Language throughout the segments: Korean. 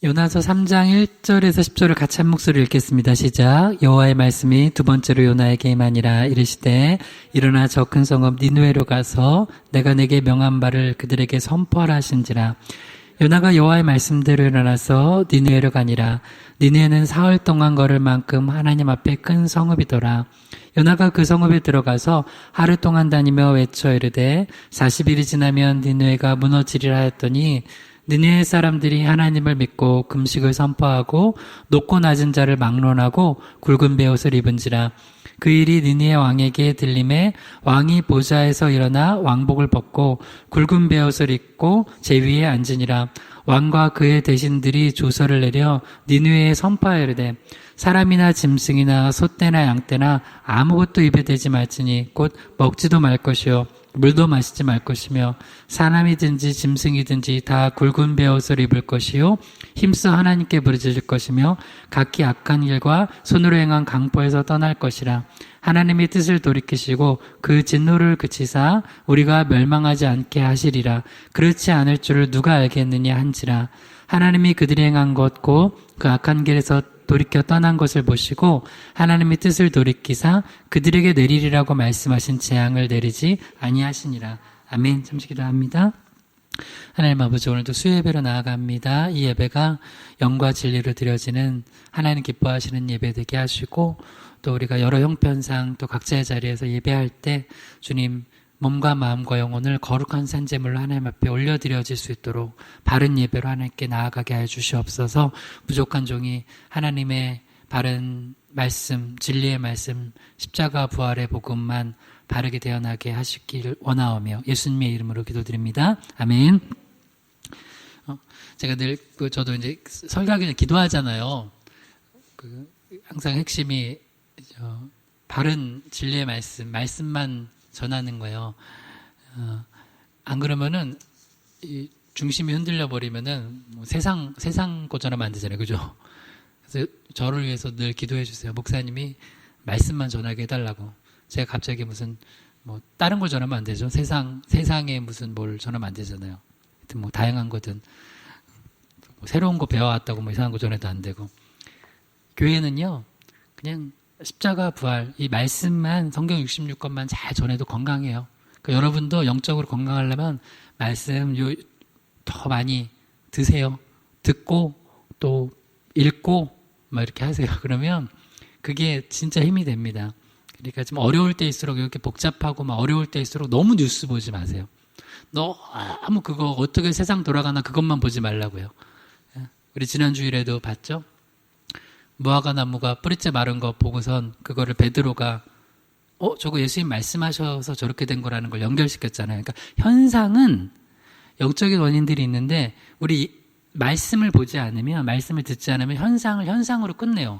요나서 3장 1절에서 10절을 같이 한 목소리로 읽겠습니다. 시작. 여호와의 말씀이 두 번째로 요나에게 임하니라. 이르시되 일어나 저 큰 성읍 니느웨로 가서 내가 내게 명한 바를 그들에게 선포하라 하신지라. 요나가 여호와의 말씀대로 일어나서 니느웨로 가니라. 니느웨는 사흘 동안 걸을 만큼 하나님 앞에 큰 성읍이더라. 요나가 그 성읍에 들어가서 하루 동안 다니며 외쳐 이르되 40일이 지나면 니느웨가 무너지리라 하였더니 니느웨 사람들이 하나님을 믿고 금식을 선포하고 높고 낮은 자를 막론하고 굵은 베옷을 입은지라. 그 일이 니느웨 왕에게 들림에 왕이 보좌에서 일어나 왕복을 벗고 굵은 베옷을 입고 제위에 앉으니라. 왕과 그의 대신들이 조서를 내려 니느웨에 선포하여 이르되 사람이나 짐승이나 소떼나 양떼나 아무것도 입에 대지 말지니 곧 먹지도 말 것이요 물도 마시지 말 것이며 사람이든지 짐승이든지 다 굵은 베옷을 입을 것이요 힘써 하나님께 부르짖을 것이며 각기 악한 길과 손으로 행한 강포에서 떠날 것이라. 하나님의 뜻을 돌이키시고 그 진노를 그치사 우리가 멸망하지 않게 하시리라. 그렇지 않을 줄을 누가 알겠느냐 한지라. 하나님이 그들이 행한 것 곧 그 악한 길에서 돌이켜 떠난 것을 보시고 하나님의 뜻을 돌이키사 그들에게 내리리라고 말씀하신 재앙을 내리지 아니하시니라. 아멘. 잠시 기도합니다. 하나님 아버지, 오늘도 수예배로 나아갑니다. 이 예배가 영과 진리로 드려지는 하나님 기뻐하시는 예배 되게 하시고 또 우리가 여러 형편상 또 각자의 자리에서 예배할 때 주님 몸과 마음과 영혼을 거룩한 산제물로 하나님 앞에 올려드려질 수 있도록 바른 예배로 하나님께 나아가게 해 주시옵소서. 부족한 종이 하나님의 바른 말씀, 진리의 말씀, 십자가 부활의 복음만 바르게 대언하게 하시길 원하오며 예수님의 이름으로 기도드립니다. 아멘. 제가 늘 저도 이제 설교하기 전에 기도하잖아요. 항상 핵심이 바른 진리의 말씀만 전하는 거예요. 안 그러면은 이 중심이 흔들려 버리면은 뭐 세상 거 전하면 안 되잖아요, 그죠? 그래서 저를 위해서 늘 기도해 주세요. 목사님이 말씀만 전하게 해달라고. 제가 갑자기 무슨 뭐 다른 걸 전하면 안 되죠. 세상에 무슨 뭘 전하면 안 되잖아요. 하여튼 뭐 다양한 거든 뭐 새로운 거 배워왔다고 뭐 이상한 거 전해도 안 되고. 교회는요, 그냥 십자가 부활, 이 말씀만, 성경 66권만 잘 전해도 건강해요. 그러니까 여러분도 영적으로 건강하려면 말씀 더 많이 드세요. 듣고 또 읽고 막 이렇게 하세요. 그러면 그게 진짜 힘이 됩니다. 그러니까 좀 어려울 때일수록 이렇게 복잡하고 막 어려울 때일수록 너무 뉴스 보지 마세요. 너무 그거 어떻게 세상 돌아가나 그것만 보지 말라고요. 우리 지난 주일에도 봤죠? 무화과 나무가 뿌리째 마른 거 보고선 그거를 베드로가 저거 예수님 말씀하셔서 저렇게 된 거라는 걸 연결시켰잖아요. 그러니까 현상은 영적인 원인들이 있는데 우리 말씀을 보지 않으면, 말씀을 듣지 않으면 현상을 현상으로 끝내요.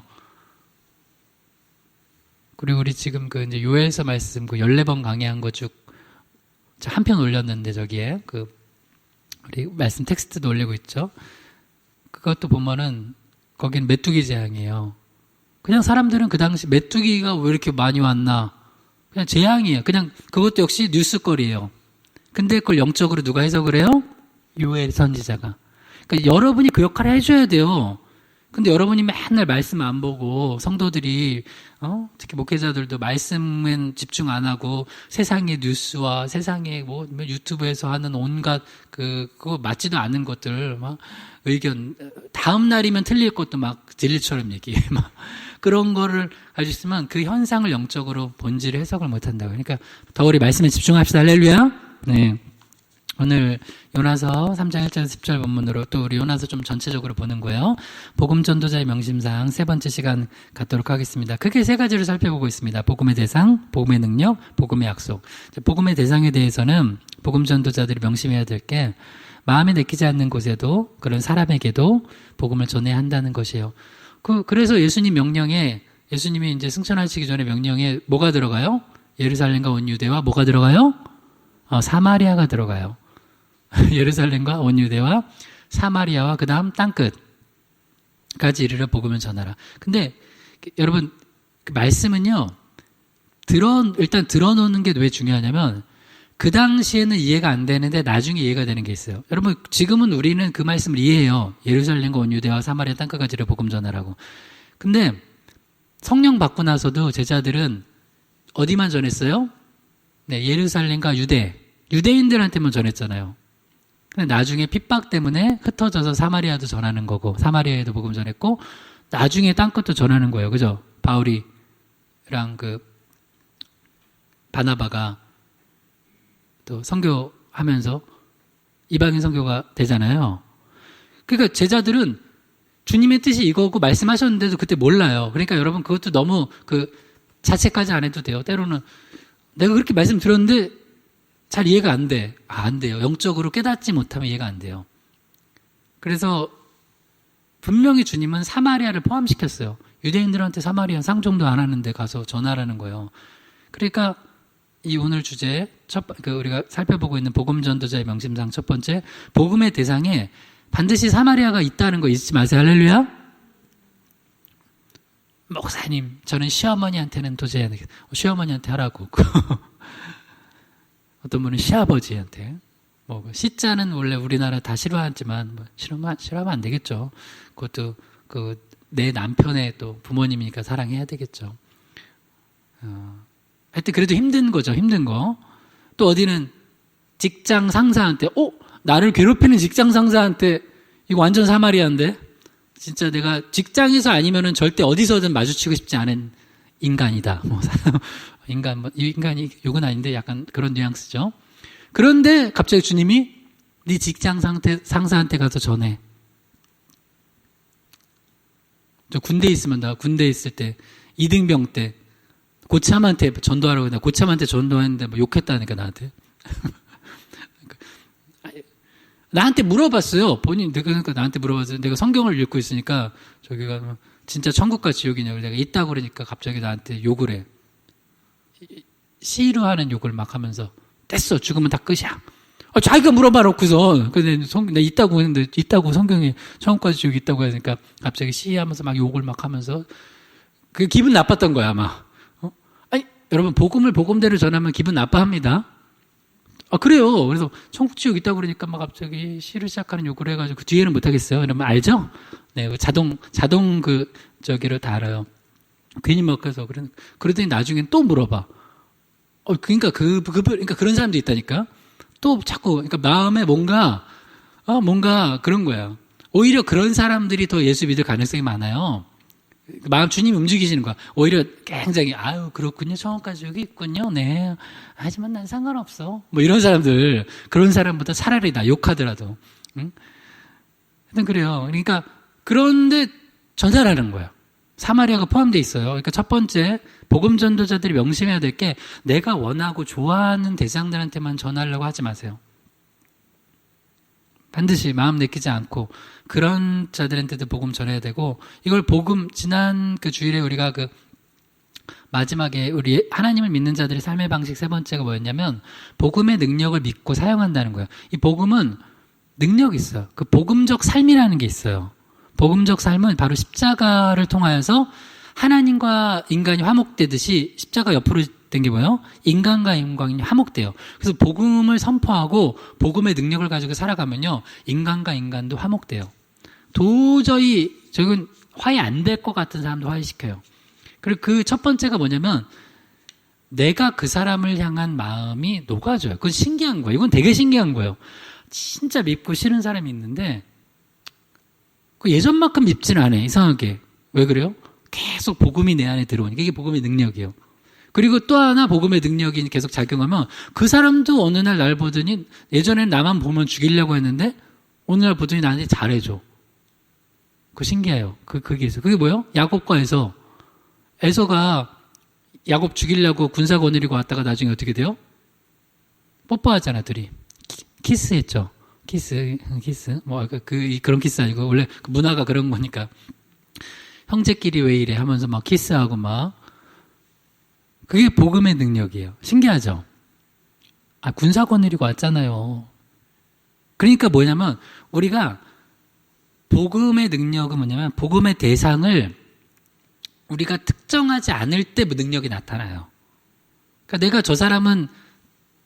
그리고 우리 지금 이제 요엘서 말씀 14번 강의한 거 쭉 한 편 올렸는데 저기에 우리 말씀 텍스트도 올리고 있죠. 그것도 보면은 거긴 메뚜기 재앙이에요. 그냥 사람들은 그 당시 메뚜기가 왜 이렇게 많이 왔나? 그냥 재앙이에요. 그냥 그것도 역시 뉴스거리예요. 근데 그걸 영적으로 누가 해석을 해요? 요엘 선지자가. 그러니까 여러분이 그 역할을 해줘야 돼요. 근데 여러분이 맨날 말씀 안 보고 성도들이 특히 목회자들도 말씀은 집중 안 하고 세상의 뉴스와 세상의 뭐 유튜브에서 하는 온갖 그거 맞지도 않은 것들 막 의견 다음 날이면 틀릴 것도 막 진리처럼 얘기해 막 그런 거를 가지고 있으면 그 현상을 영적으로 본질을 해석을 못 한다고. 그러니까 더 우리 말씀에 집중합시다. 할렐루야. 네. 오늘 요나서 3장 1절 10절 본문으로 또 우리 요나서 좀 전체적으로 보는 거예요. 복음 전도자의 명심상 세 번째 시간 갖도록 하겠습니다. 크게 세 가지를 살펴보고 있습니다. 복음의 대상, 복음의 능력, 복음의 약속. 복음의 대상에 대해서는 복음 전도자들이 명심해야 될 게 마음에 내키지 않는 곳에도 그런 사람에게도 복음을 전해야 한다는 것이에요. 그래서 예수님이 이제 승천하시기 전에 명령에 뭐가 들어가요? 예루살렘과 온 유대와 뭐가 들어가요? 사마리아가 들어가요. 예루살렘과 온 유대와 사마리아와 그 다음 땅끝까지 이르러 복음을 전하라. 근데 여러분 그 말씀은요 일단 들어놓는 게 왜 중요하냐면 그 당시에는 이해가 안 되는데 나중에 이해가 되는 게 있어요. 여러분, 지금은 우리는 그 말씀을 이해해요. 예루살렘과 온 유대와 사마리아 땅끝까지를 복음 전하라고. 근데 성령 받고 나서도 제자들은 어디만 전했어요? 네, 예루살렘과 유대인들한테만 전했잖아요. 근데 나중에 핍박 때문에 흩어져서 사마리아도 전하는 거고, 사마리아에도 복음 전했고, 나중에 땅끝도 전하는 거예요. 그죠? 바울이랑 바나바가 또 선교하면서 이방인 선교가 되잖아요. 그러니까 제자들은 주님의 뜻이 이거고 말씀하셨는데도 그때 몰라요. 그러니까 여러분 그것도 너무 자책까지 안 해도 돼요. 때로는 내가 그렇게 말씀드렸는데 잘 이해가 안 돼. 안 돼요. 영적으로 깨닫지 못하면 이해가 안 돼요. 그래서 분명히 주님은 사마리아를 포함시켰어요. 유대인들한테 사마리아 상종도 안 하는데 가서 전하라는 거예요. 그러니까 이 오늘 주제 우리가 살펴보고 있는 복음 전도자의 명심상 첫 번째, 복음의 대상에 반드시 사마리아가 있다는 거 잊지 마세요. 할렐루야. 목사님, 저는 시어머니한테는 도저히 안 되겠다. 시어머니한테 하라고. 어떤 분은 시아버지한테. 시자는 원래 우리나라 다 싫어하지만 싫어하면 안 되겠죠. 그것도 내 남편의 또 부모님이니까 사랑해야 되겠죠. 하여튼 그래도 힘든 거죠. 힘든 거. 또 어디는 직장 상사한테 나를 괴롭히는 직장 상사한테 이거 완전 사마리아인데 진짜 내가 직장에서 아니면은 절대 어디서든 마주치고 싶지 않은 인간이다. 인간이 욕은 아닌데 약간 그런 뉘앙스죠. 그런데 갑자기 주님이 네 직장 상사한테 가서 전해. 저 군대에 있을 때 이등병 때 고참한테 전도하라고 했는데 고참한테 전도했는데 욕했다니까 나한테. 나한테 물어봤어요. 그러니까 나한테 물어봤어요. 내가 성경을 읽고 있으니까 저기가 진짜 천국과 지옥이냐고 내가 있다고 그러니까 갑자기 나한테 욕을 해. 싫어하는 욕을 막 하면서 됐어. 죽으면 다 끝이야. 자기가 물어봐 놓고서 근데 내가 있다고 했는데 있다고 성경에 천국과 지옥이 있다고 하니까 갑자기 시하면서 막 욕을 막 하면서 그 기분 나빴던 거야 아마. 아니 여러분 복음을 복음대로 전하면 기분 나빠합니다. 그래요. 그래서 천국 지옥 있다고 그러니까 막 갑자기 시를 시작하는 욕을 해가지고 그 뒤에는 못하겠어요. 여러분 알죠? 네, 자동 저기를 다 알아요. 괜히 막 그래서 그러더니 나중엔 또 물어봐. 그러니까 그러니까 그런 사람도 있다니까. 또 자꾸 그러니까 마음에 뭔가 그런 거야. 오히려 그런 사람들이 더 예수 믿을 가능성이 많아요. 마음 주님이 움직이시는 거야. 오히려 굉장히 그렇군요. 천국까지 여기 있군요. 네. 하지만 난 상관없어. 이런 사람들 그런 사람보다 차라리 나 욕하더라도. 응? 하여튼 그래요. 그러니까 그런데 전달하는 거야. 사마리아가 포함되어 있어요. 그러니까 첫 번째 복음 전도자들이 명심해야 될 게 내가 원하고 좋아하는 대상들한테만 전하려고 하지 마세요. 반드시 마음 내키지 않고 그런 자들한테도 복음 전해야 되고 이걸 지난 그 주일에 우리가 마지막에 우리 하나님을 믿는 자들의 삶의 방식 세 번째가 뭐였냐면 복음의 능력을 믿고 사용한다는 거예요. 이 복음은 능력이 있어요. 그 복음적 삶이라는 게 있어요. 복음적 삶은 바로 십자가를 통하여서 하나님과 인간이 화목되듯이 십자가 옆으로 된 게 뭐예요? 인간과 인간이 화목돼요. 그래서 복음을 선포하고 복음의 능력을 가지고 살아가면요. 인간과 인간도 화목돼요. 도저히 저건 화해 안 될 것 같은 사람도 화해시켜요. 그리고 그 첫 번째가 뭐냐면 내가 그 사람을 향한 마음이 녹아져요. 그건 신기한 거예요. 이건 되게 신기한 거예요. 진짜 밉고 싫은 사람이 있는데 예전만큼 밉지는 않아요. 이상하게. 왜 그래요? 계속 복음이 내 안에 들어오니까 이게 복음의 능력이에요. 그리고 또 하나 복음의 능력이 계속 작용하면 그 사람도 어느 날 날 보더니 예전엔 나만 보면 죽이려고 했는데 어느 날 보더니 나한테 잘해줘. 그거 신기해요. 그게 있어요. 그게 뭐예요? 야곱과 에서가 야곱 죽이려고 군사 거느리고 왔다가 나중에 어떻게 돼요? 뽀뽀하잖아, 둘이. 키스했죠. 키스. 그런 키스 아니고 원래 그 문화가 그런 거니까. 형제끼리 왜 이래 하면서 막 키스하고 막. 그게 복음의 능력이에요. 신기하죠? 군사 거느리고 왔잖아요. 그러니까 뭐냐면 우리가 복음의 능력은 뭐냐면 복음의 대상을 우리가 특정하지 않을 때 능력이 나타나요. 그러니까 내가 저 사람은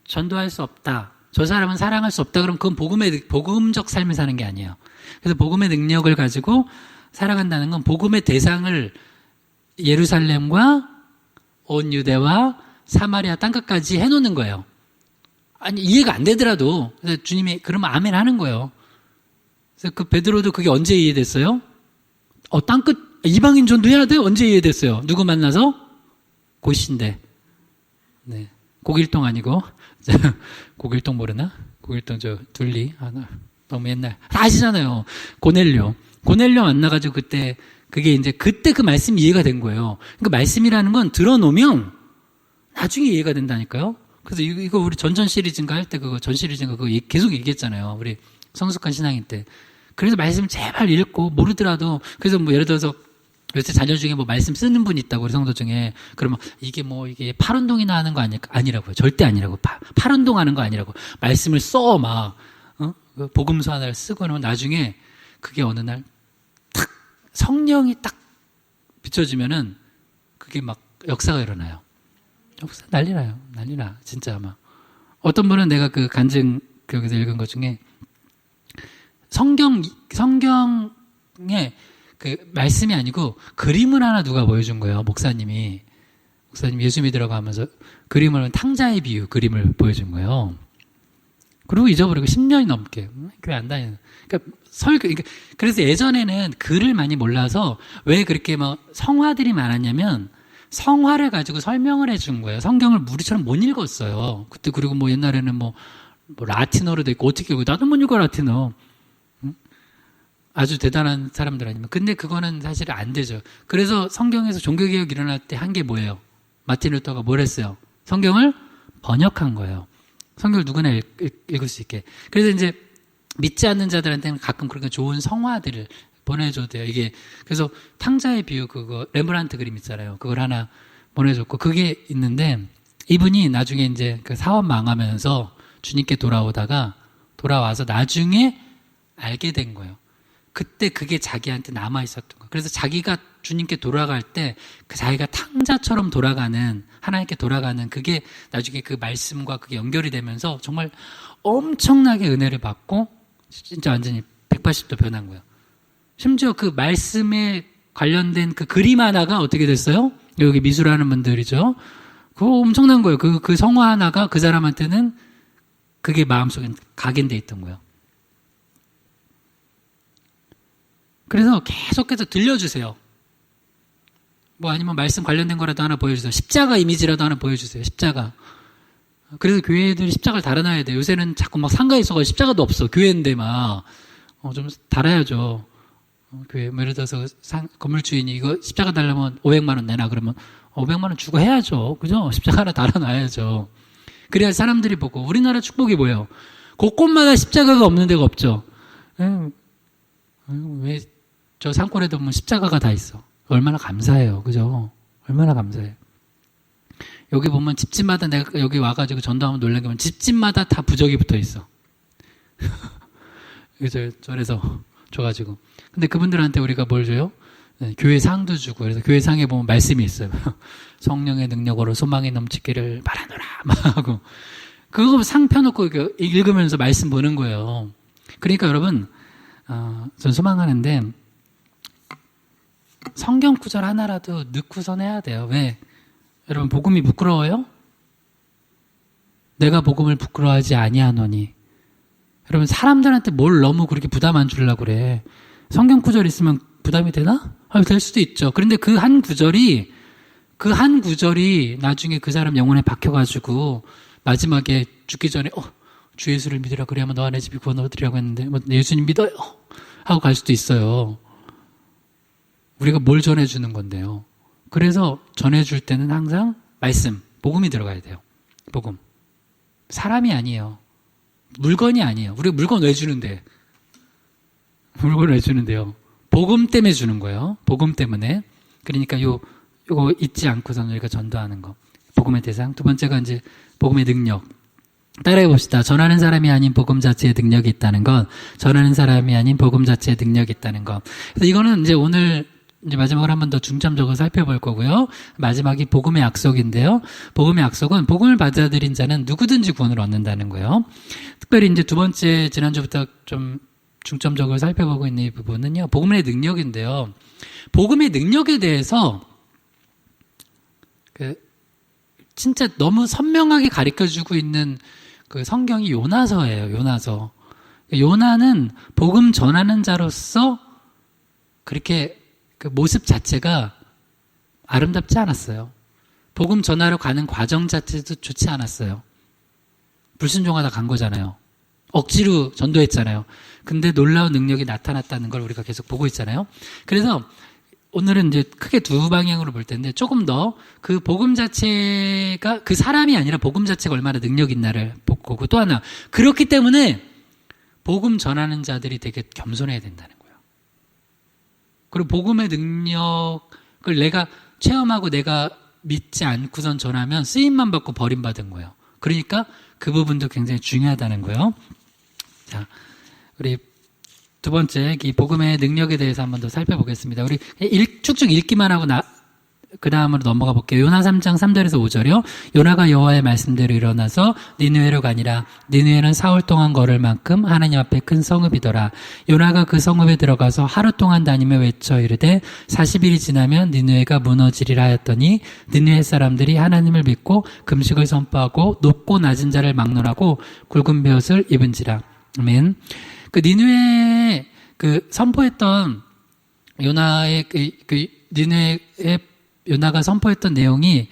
전도할 수 없다. 저 사람은 사랑할 수 없다. 그럼 그건 복음적 삶을 사는 게 아니에요. 그래서 복음의 능력을 가지고 살아간다는 건 복음의 대상을 예루살렘과 온 유대와 사마리아 땅끝까지 해놓는 거예요. 아니, 이해가 안 되더라도, 그래서 주님이 그러면 아멘 하는 거예요. 그래서 그 베드로도 그게 언제 이해됐어요? 땅끝, 이방인 전도해야 돼? 언제 이해됐어요? 누구 만나서? 고신대. 네. 고길동 아니고, 고길동 모르나? 고길동 둘리. 너무 옛날. 다 아시잖아요. 고넬료 만나가지고 그때 그 말씀이 이해가 된 거예요. 그러니까 말씀이라는 건 들어놓으면 나중에 이해가 된다니까요. 그래서 이거 우리 전전 시리즈인가 할 때 전 시리즈인가 그거 계속 얘기했잖아요. 우리 성숙한 신앙인 때. 그래서 말씀 제발 읽고 모르더라도 그래서 뭐 예를 들어서 요새 자녀 중에 뭐 말씀 쓰는 분이 있다고 우리 성도 중에 그러면 이게 팔운동이나 하는 거 아니라고요. 절대 아니라고. 팔운동 하는 거 아니라고. 말씀을 써 막 복음서 하나를 쓰고는 나중에 그게 어느 날 탁 성령이 딱 비춰지면은 그게 막 역사가 일어나요. 역사 난리나요. 난리나. 진짜 아마. 어떤 분은 내가 그 간증 여기서 읽은 것 중에 성경에 그 말씀이 아니고 그림을 하나 누가 보여준 거예요. 목사님 예수 믿으라고 하면서 그림을 탕자의 비유 그림을 보여준 거예요. 그리고 잊어버리고 10년이 넘게 교회 안 다니는. 그래서 예전에는 글을 많이 몰라서 왜 그렇게 성화들이 많았냐면 성화를 가지고 설명을 해준 거예요. 성경을 우리처럼 못 읽었어요. 그때 그리고 옛날에는 라틴어로 돼 있고 어떻게 나도 못 읽어 라틴어. 아주 대단한 사람들 아니면. 근데 그거는 사실 안 되죠. 그래서 성경에서 종교개혁 일어날 때 한 게 뭐예요? 마틴 루터가 뭘 했어요? 성경을 번역한 거예요. 성경을 누구나 읽을 수 있게. 그래서 이제 믿지 않는 자들한테는 가끔 그렇게 좋은 성화들을 보내줘도 돼요. 그래서 탕자의 비유 레므란트 그림 있잖아요. 그걸 하나 보내줬고, 그게 있는데, 이분이 나중에 이제 그 사업 망하면서 주님께 돌아와서 나중에 알게 된 거예요. 그때 그게 자기한테 남아있었던 거예요. 그래서 자기가 주님께 돌아갈 때 자기가 탕자처럼 하나님께 돌아가는 그게 나중에 그 말씀과 그게 연결이 되면서 정말 엄청나게 은혜를 받고 진짜 완전히 180도 변한 거예요. 심지어 그 말씀에 관련된 그 그림 하나가 어떻게 됐어요? 여기 미술하는 분들이죠. 그거 엄청난 거예요. 그 성화 하나가 그 사람한테는 그게 마음속에 각인돼 있던 거예요. 그래서 계속해서 들려주세요. 아니면 말씀 관련된 거라도 하나 보여주세요. 십자가 이미지라도 하나 보여주세요. 십자가. 그래서 교회들이 십자가를 달아놔야 돼요. 요새는 자꾸 상가에 있어가지고 십자가도 없어. 교회인데 좀 달아야죠. 교회, 예를 들어서 건물 주인이 이거 십자가 달라면 500만 원 내놔. 그러면 500만 원 주고 해야죠. 그죠? 십자가 하나 달아놔야죠. 그래야 사람들이 보고. 우리나라 축복이 뭐예요? 곳곳마다 십자가가 없는 데가 없죠. 왜 저 산골에도 보면 십자가가 다 있어. 얼마나 감사해요. 그죠? 얼마나 감사해요. 여기 보면 집집마다 내가 여기 와가지고 전도하면 놀란 게 집집마다 다 부적이 붙어 있어. 절에서 줘가지고. 근데 그분들한테 우리가 뭘 줘요? 교회 상도 주고. 그래서 교회 상에 보면 말씀이 있어요. 성령의 능력으로 소망이 넘치기를 바라노라. 막 하고. 그거 상 펴놓고 읽으면서 말씀 보는 거예요. 그러니까 여러분, 전 소망하는데, 성경 구절 하나라도 넣고선 해야 돼요. 왜? 여러분, 복음이 부끄러워요? 내가 복음을 부끄러워하지 아니하노니. 여러분, 사람들한테 뭘 너무 그렇게 부담 안 주려고 그래. 성경 구절 있으면 부담이 되나? 될 수도 있죠. 그런데 그 한 구절이 나중에 그 사람 영혼에 박혀가지고 마지막에 죽기 전에 주 예수를 믿으라 그래야만 너와 내 집이 구원 얻으리라고 했는데 예수님 믿어요 하고 갈 수도 있어요. 우리가 뭘 전해주는 건데요. 그래서 전해줄 때는 항상 말씀, 복음이 들어가야 돼요. 복음. 사람이 아니에요. 물건이 아니에요. 우리가 물건 왜 주는데? 물건을 왜 주는데요? 복음 때문에 주는 거예요. 복음 때문에. 그러니까 요거 잊지 않고서 우리가 전도하는 거. 복음의 대상. 두 번째가 이제 복음의 능력. 따라해 봅시다. 전하는 사람이 아닌 복음 자체에 능력이 있다는 것. 전하는 사람이 아닌 복음 자체에 능력이 있다는 것. 그래서 이거는 이제 오늘 이제 마지막으로 한 번 더 중점적으로 살펴볼 거고요. 마지막이 복음의 약속인데요. 복음의 약속은 복음을 받아들인 자는 누구든지 구원을 얻는다는 거예요. 특별히 이제 두 번째 지난주부터 좀 중점적으로 살펴보고 있는 이 부분은요. 복음의 능력인데요. 복음의 능력에 대해서 진짜 너무 선명하게 가르쳐주고 있는 그 성경이 요나서예요. 요나서. 요나는 복음 전하는 자로서 그렇게 그 모습 자체가 아름답지 않았어요. 복음 전하러 가는 과정 자체도 좋지 않았어요. 불순종하다 간 거잖아요. 억지로 전도했잖아요. 근데 놀라운 능력이 나타났다는 걸 우리가 계속 보고 있잖아요. 그래서 오늘은 이제 크게 두 방향으로 볼 텐데 조금 더 그 복음 자체가 그 사람이 아니라 복음 자체가 얼마나 능력 있나를 보고 또 하나 그렇기 때문에 복음 전하는 자들이 되게 겸손해야 된다는 거예요. 그리고 복음의 능력을 내가 체험하고 내가 믿지 않고선 전하면 쓰임만 받고 버림받은 거예요. 그러니까 그 부분도 굉장히 중요하다는 거예요. 자, 우리 두 번째 이 복음의 능력에 대해서 한번 더 살펴보겠습니다. 우리 쭉쭉 읽기만 하고 그 다음으로 넘어가 볼게요. 요나 3장 3절에서 5절이요. 요나가 여호와의 말씀대로 일어나서 니느웨로 가니라. 니느웨는 사흘 동안 걸을 만큼 하나님 앞에 큰 성읍이더라. 요나가 그 성읍에 들어가서 하루 동안 다니며 외쳐 이르되 40일이 지나면 니느웨가 무너지리라 하였더니 니느웨 사람들이 하나님을 믿고 금식을 선포하고 높고 낮은 자를 막론하고 굵은 벼옷을 입은지라. 아멘. 그 니느웨에 그 선포했던 요나의 니느웨의 요나가 선포했던 내용이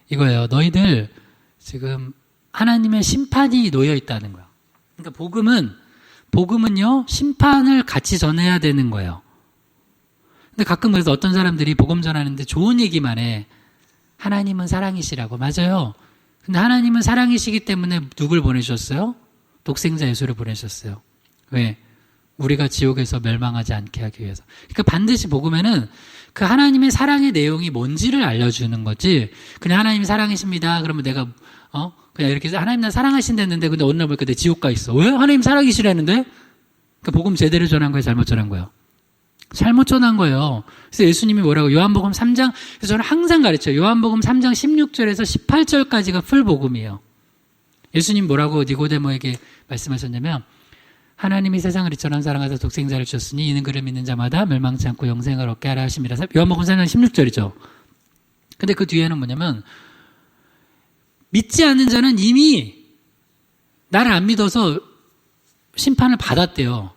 이거예요. 너희들 지금 하나님의 심판이 놓여 있다는 거예요. 그러니까 복음은요 심판을 같이 전해야 되는 거예요. 근데 가끔 그래서 어떤 사람들이 복음 전하는데 좋은 얘기만 해. 하나님은 사랑이시라고. 맞아요. 근데 하나님은 사랑이시기 때문에 누굴 보내셨어요? 독생자 예수를 보내셨어요. 왜? 우리가 지옥에서 멸망하지 않게 하기 위해서. 그러니까 반드시 복음에는 그 하나님의 사랑의 내용이 뭔지를 알려주는 거지. 그냥 하나님이 사랑이십니다. 그러면 내가 그냥 이렇게 하나님 나 사랑하신다는데 근데 어느 날 보니까 내 지옥 가 있어. 왜? 하나님 사랑이시라는데? 그 복음 제대로 전한 거예요? 잘못 전한 거예요? 잘못 전한 거예요. 그래서 예수님이 뭐라고 요한복음 3장 그래서 저는 항상 가르쳐요. 요한복음 3장 16절에서 18절까지가 풀 복음이에요. 예수님 뭐라고 니고데모에게 말씀하셨냐면 하나님이 세상을 이처럼 사랑하사 독생자를 주셨으니 이는 그를 믿는 자마다 멸망치 않고 영생을 얻게 하라 하심이라. 요한복음 3장 16절이죠. 근데 그 뒤에는 뭐냐면 믿지 않는 자는 이미 나를 안 믿어서 심판을 받았대요.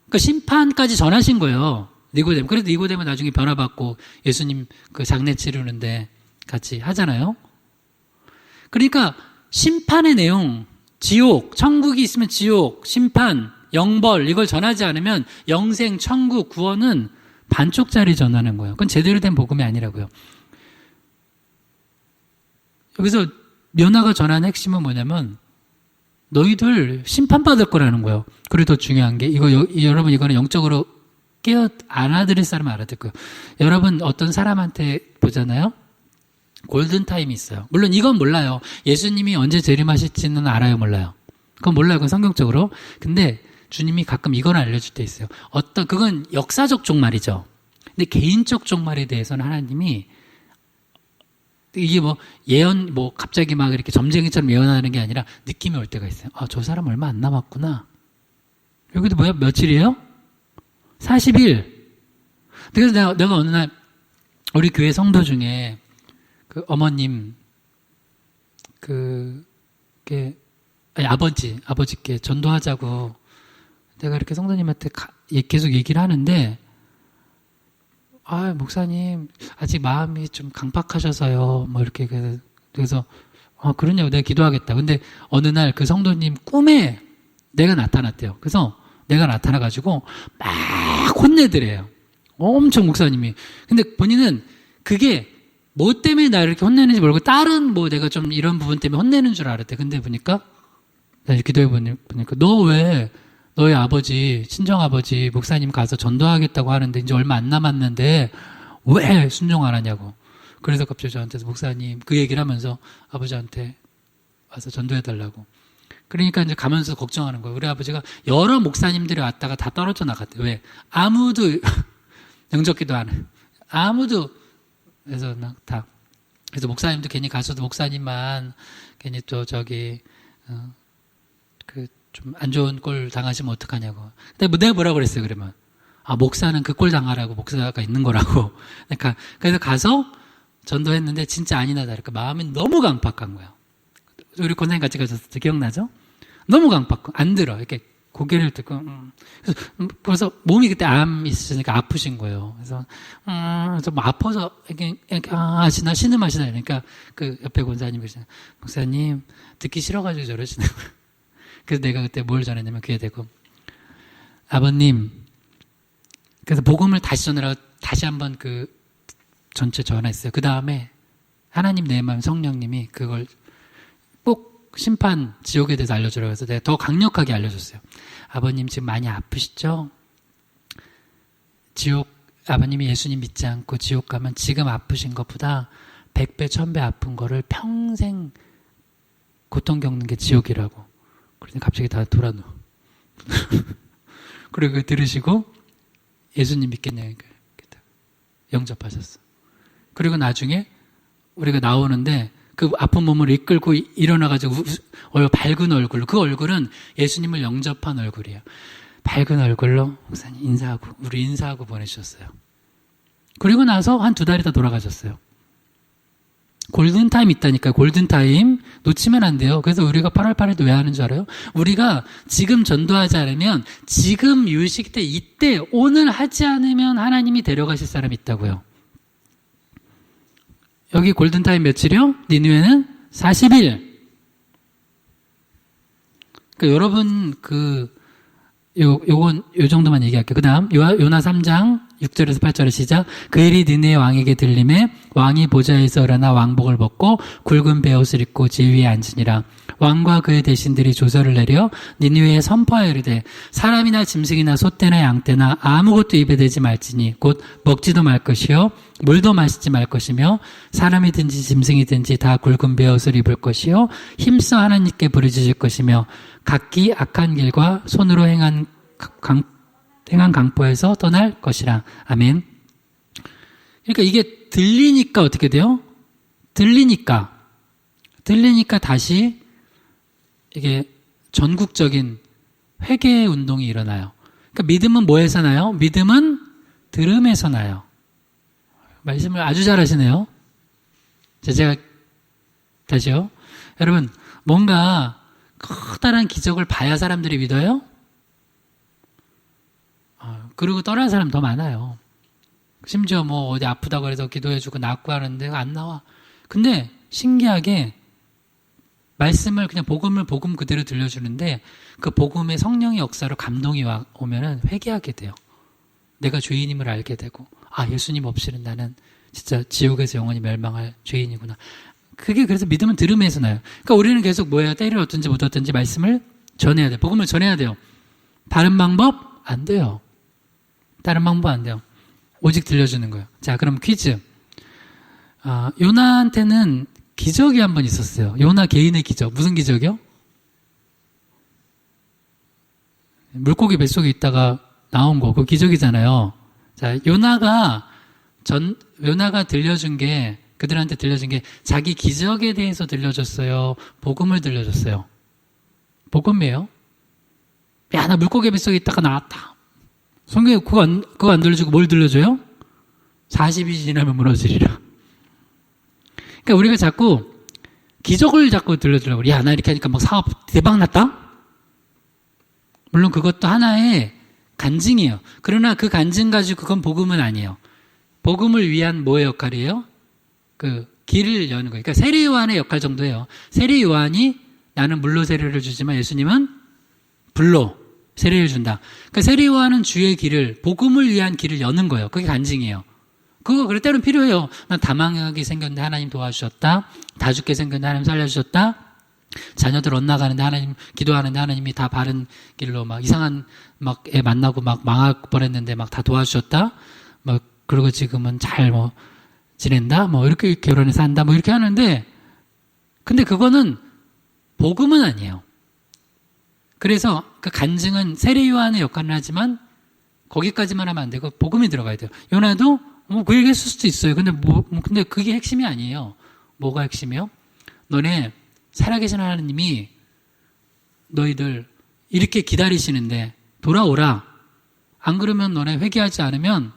그러니까 심판까지 전하신 거예요. 니고데모. 그래도 니고데모 나중에 변화받고 예수님 그 장례 치르는데 같이 하잖아요. 그러니까 심판의 내용, 지옥, 천국이 있으면 지옥, 심판, 영벌 이걸 전하지 않으면 영생, 천국, 구원은 반쪽짜리 전하는 거예요. 그건 제대로 된 복음이 아니라고요. 여기서 요나가 전하는 핵심은 뭐냐면 너희들 심판받을 거라는 거예요. 그리고 더 중요한 게 여러분 이거는 영적으로 알아들을 사람은 알아들 거예요. 여러분 어떤 사람한테 보잖아요. 골든타임이 있어요. 물론 이건 몰라요. 예수님이 언제 재림하실지는 알아요, 몰라요? 그건 몰라요. 그건 성경적으로. 근데 주님이 가끔 이건 알려줄 때 있어요. 그건 역사적 종말이죠. 근데 개인적 종말에 대해서는 하나님이 이게 갑자기 막 이렇게 점쟁이처럼 예언하는 게 아니라 느낌이 올 때가 있어요. 아, 저 사람 얼마 안 남았구나. 여기도 며칠이에요? 40일. 그래서 내가 어느 날 우리 교회 성도 중에 그 어머님, 아버지께 전도하자고 내가 이렇게 성도님한테 계속 얘기를 하는데, 목사님, 아직 마음이 좀 강팍하셔서요. 이렇게, 그래서, 그러냐고 내가 기도하겠다. 근데 어느 날 그 성도님 꿈에 내가 나타났대요. 그래서 내가 나타나가지고 막 혼내더래요. 엄청 목사님이. 근데 본인은 그게 뭐 때문에 나 이렇게 혼내는지 모르고 다른 내가 좀 이런 부분 때문에 혼내는 줄 알았대. 근데 보니까, 내가 기도해 보니까 너 왜 너희 아버지, 친정아버지, 목사님 가서 전도하겠다고 하는데 이제 얼마 안 남았는데 왜 순종 안 하냐고. 그래서 갑자기 저한테서 목사님 그 얘기를 하면서 아버지한테 와서 전도해달라고. 그러니까 이제 가면서 걱정하는 거예요. 우리 아버지가 여러 목사님들이 왔다가 다 떨어져 나갔대요. 왜? 아무도 영접기도 안 아무도, 그래서 그래서 목사님도 괜히 가서도 목사님만 괜히 또 좀 안 좋은 꼴 당하시면 어떡하냐고. 근데 내가 뭐라고 그랬어요, 그러면. 목사는 그 꼴 당하라고 목사가 있는 거라고. 그러니까, 그래서 가서 전도했는데 진짜 아니나 다를까. 마음이 너무 강팍한 거예요. 우리 권사님 같이 가셨을 기억나죠? 너무 강팍하고, 안 들어. 이렇게 고개를 듣고, 그래서 몸이 그때 암 있으시니까 아프신 거예요. 그래서, 좀 아파서, 이렇게 신음하시나. 그러니까 그 옆에 권사님이 그러시나, 목사님, 듣기 싫어가지고 저러시는 거예요. 그래서 내가 그때 뭘 전했냐면 귀에 대고, 아버님, 그래서 복음을 다시 전하라고 다시 한번 전체 전했어요. 그 다음에 하나님 내 마음 성령님이 그걸 꼭 심판 지옥에 대해서 알려주라고 해서 내가 더 강력하게 알려줬어요. 아버님 지금 많이 아프시죠? 아버님이 예수님 믿지 않고 지옥 가면 지금 아프신 것보다 100배, 1000배 아픈 거를 평생 고통 겪는 게 지옥이라고. 그래서 갑자기 다 돌아누워. 그리고 들으시고 예수님 믿겠냐고 영접하셨어. 그리고 나중에 우리가 나오는데 그 아픈 몸을 이끌고 일어나가지고 밝은 얼굴로, 그 얼굴은 예수님을 영접한 얼굴이에요. 밝은 얼굴로 목사님 우리 인사하고 보내주셨어요. 그리고 나서 한 2달 있다 돌아가셨어요. 골든타임 있다니까요. 골든타임 놓치면 안 돼요. 그래서 우리가 8월 8일도 왜 하는 줄 알아요? 우리가 지금 전도하지 않으면 지금 유식 때 이때 오늘 하지 않으면 하나님이 데려가실 사람이 있다고요. 여기 골든타임 며칠이요? 니느웨는 40일. 그러니까 여러분 요 정도만 얘기할게요. 그 다음 요나 3장 6절에서 8절의 시작. 그 일이 느네의 왕에게 들림에 왕이 보좌에서 일어나 왕복을 벗고 굵은 베옷을 입고 지위에 앉으니라. 왕과 그의 대신들이 조서를 내려 니느웨에 선포하여 이르되 사람이나 짐승이나 소떼나 양떼나 아무것도 입에 대지 말지니 곧 먹지도 말 것이요 물도 마시지 말 것이며 사람이든지 짐승이든지 다 굵은 베옷을 입을 것이요 힘써 하나님께 부르짖을 것이며 각기 악한 길과 손으로 행한 강포에서 떠날 것이라. 아멘. 그러니까 이게 들리니까 어떻게 돼요? 들리니까 다시 이게 전국적인 회개 운동이 일어나요. 그러니까 믿음은 뭐에서 나요? 믿음은 들음에서 나요. 말씀을 아주 잘하시네요. 제가 다시요. 여러분, 뭔가 커다란 기적을 봐야 사람들이 믿어요? 그리고 떠나는 사람 더 많아요. 심지어 어디 아프다고 해서 기도해주고 낫고 하는데 안 나와. 근데 신기하게 말씀을 그냥 복음 그대로 들려주는데 그 복음의 성령의 역사로 감동이 오면은 회개하게 돼요. 내가 죄인임을 알게 되고 예수님 없이는 나는 진짜 지옥에서 영원히 멸망할 죄인이구나. 그게 그래서 믿음은 들음에서 나요. 그러니까 우리는 계속 때를 얻든지 못 얻든지 말씀을 전해야 돼요. 복음을 전해야 돼요. 다른 방법 안 돼요. 다른 방법 안 돼요. 오직 들려주는 거예요. 자, 그럼 퀴즈. 요나한테는 기적이 한 번 있었어요. 요나 개인의 기적. 무슨 기적이요? 물고기 뱃속에 있다가 나온 거. 그거 기적이잖아요. 자, 요나가 그들한테 들려준 게 자기 기적에 대해서 들려줬어요? 복음을 들려줬어요? 복음이에요? 야, 나 물고기 뱃속에 있다가 나왔다. 성경에 그거 안 들려주고 뭘 들려줘요? 40이 지나면 무너지리라. 그러니까 우리가 자꾸 기적을 자꾸 들려주려고 그래. 야, 나 이렇게 하니까 막 사업 대박 났다? 물론 그것도 하나의 간증이에요. 그러나 그 간증 가지고 그건 복음은 아니에요. 복음을 위한 뭐의 역할이에요? 길을 여는 거예요. 그러니까 세례 요한의 역할 정도예요. 세례 요한이 나는 물로 세례를 주지만 예수님은 불로 세례를 준다. 그러니까 세례 요한은 주의 길을, 복음을 위한 길을 여는 거예요. 그게 간증이에요. 그거 그럴 때는 필요해요. 난 다망하게 생겼는데 하나님 도와주셨다. 다 죽게 생겼는데 하나님 살려주셨다. 자녀들 엇나가는데 하나님, 기도하는데 하나님이 다 바른 길로 이상한 애 만나고 망할 뻔했는데 다 도와주셨다. 그리고 지금은 잘 지낸다. 이렇게 결혼해서 한다. 이렇게 하는데, 근데 그거는 복음은 아니에요. 그래서 그 간증은 세례 요한의 역할을 하지만 거기까지만 하면 안 되고 복음이 들어가야 돼요. 요나도 그 얘기 했을 수도 있어요. 근데 그게 핵심이 아니에요. 뭐가 핵심이요? 너네 살아계신 하나님이 너희들 이렇게 기다리시는데 돌아오라. 안 그러면 너네 회개하지 않으면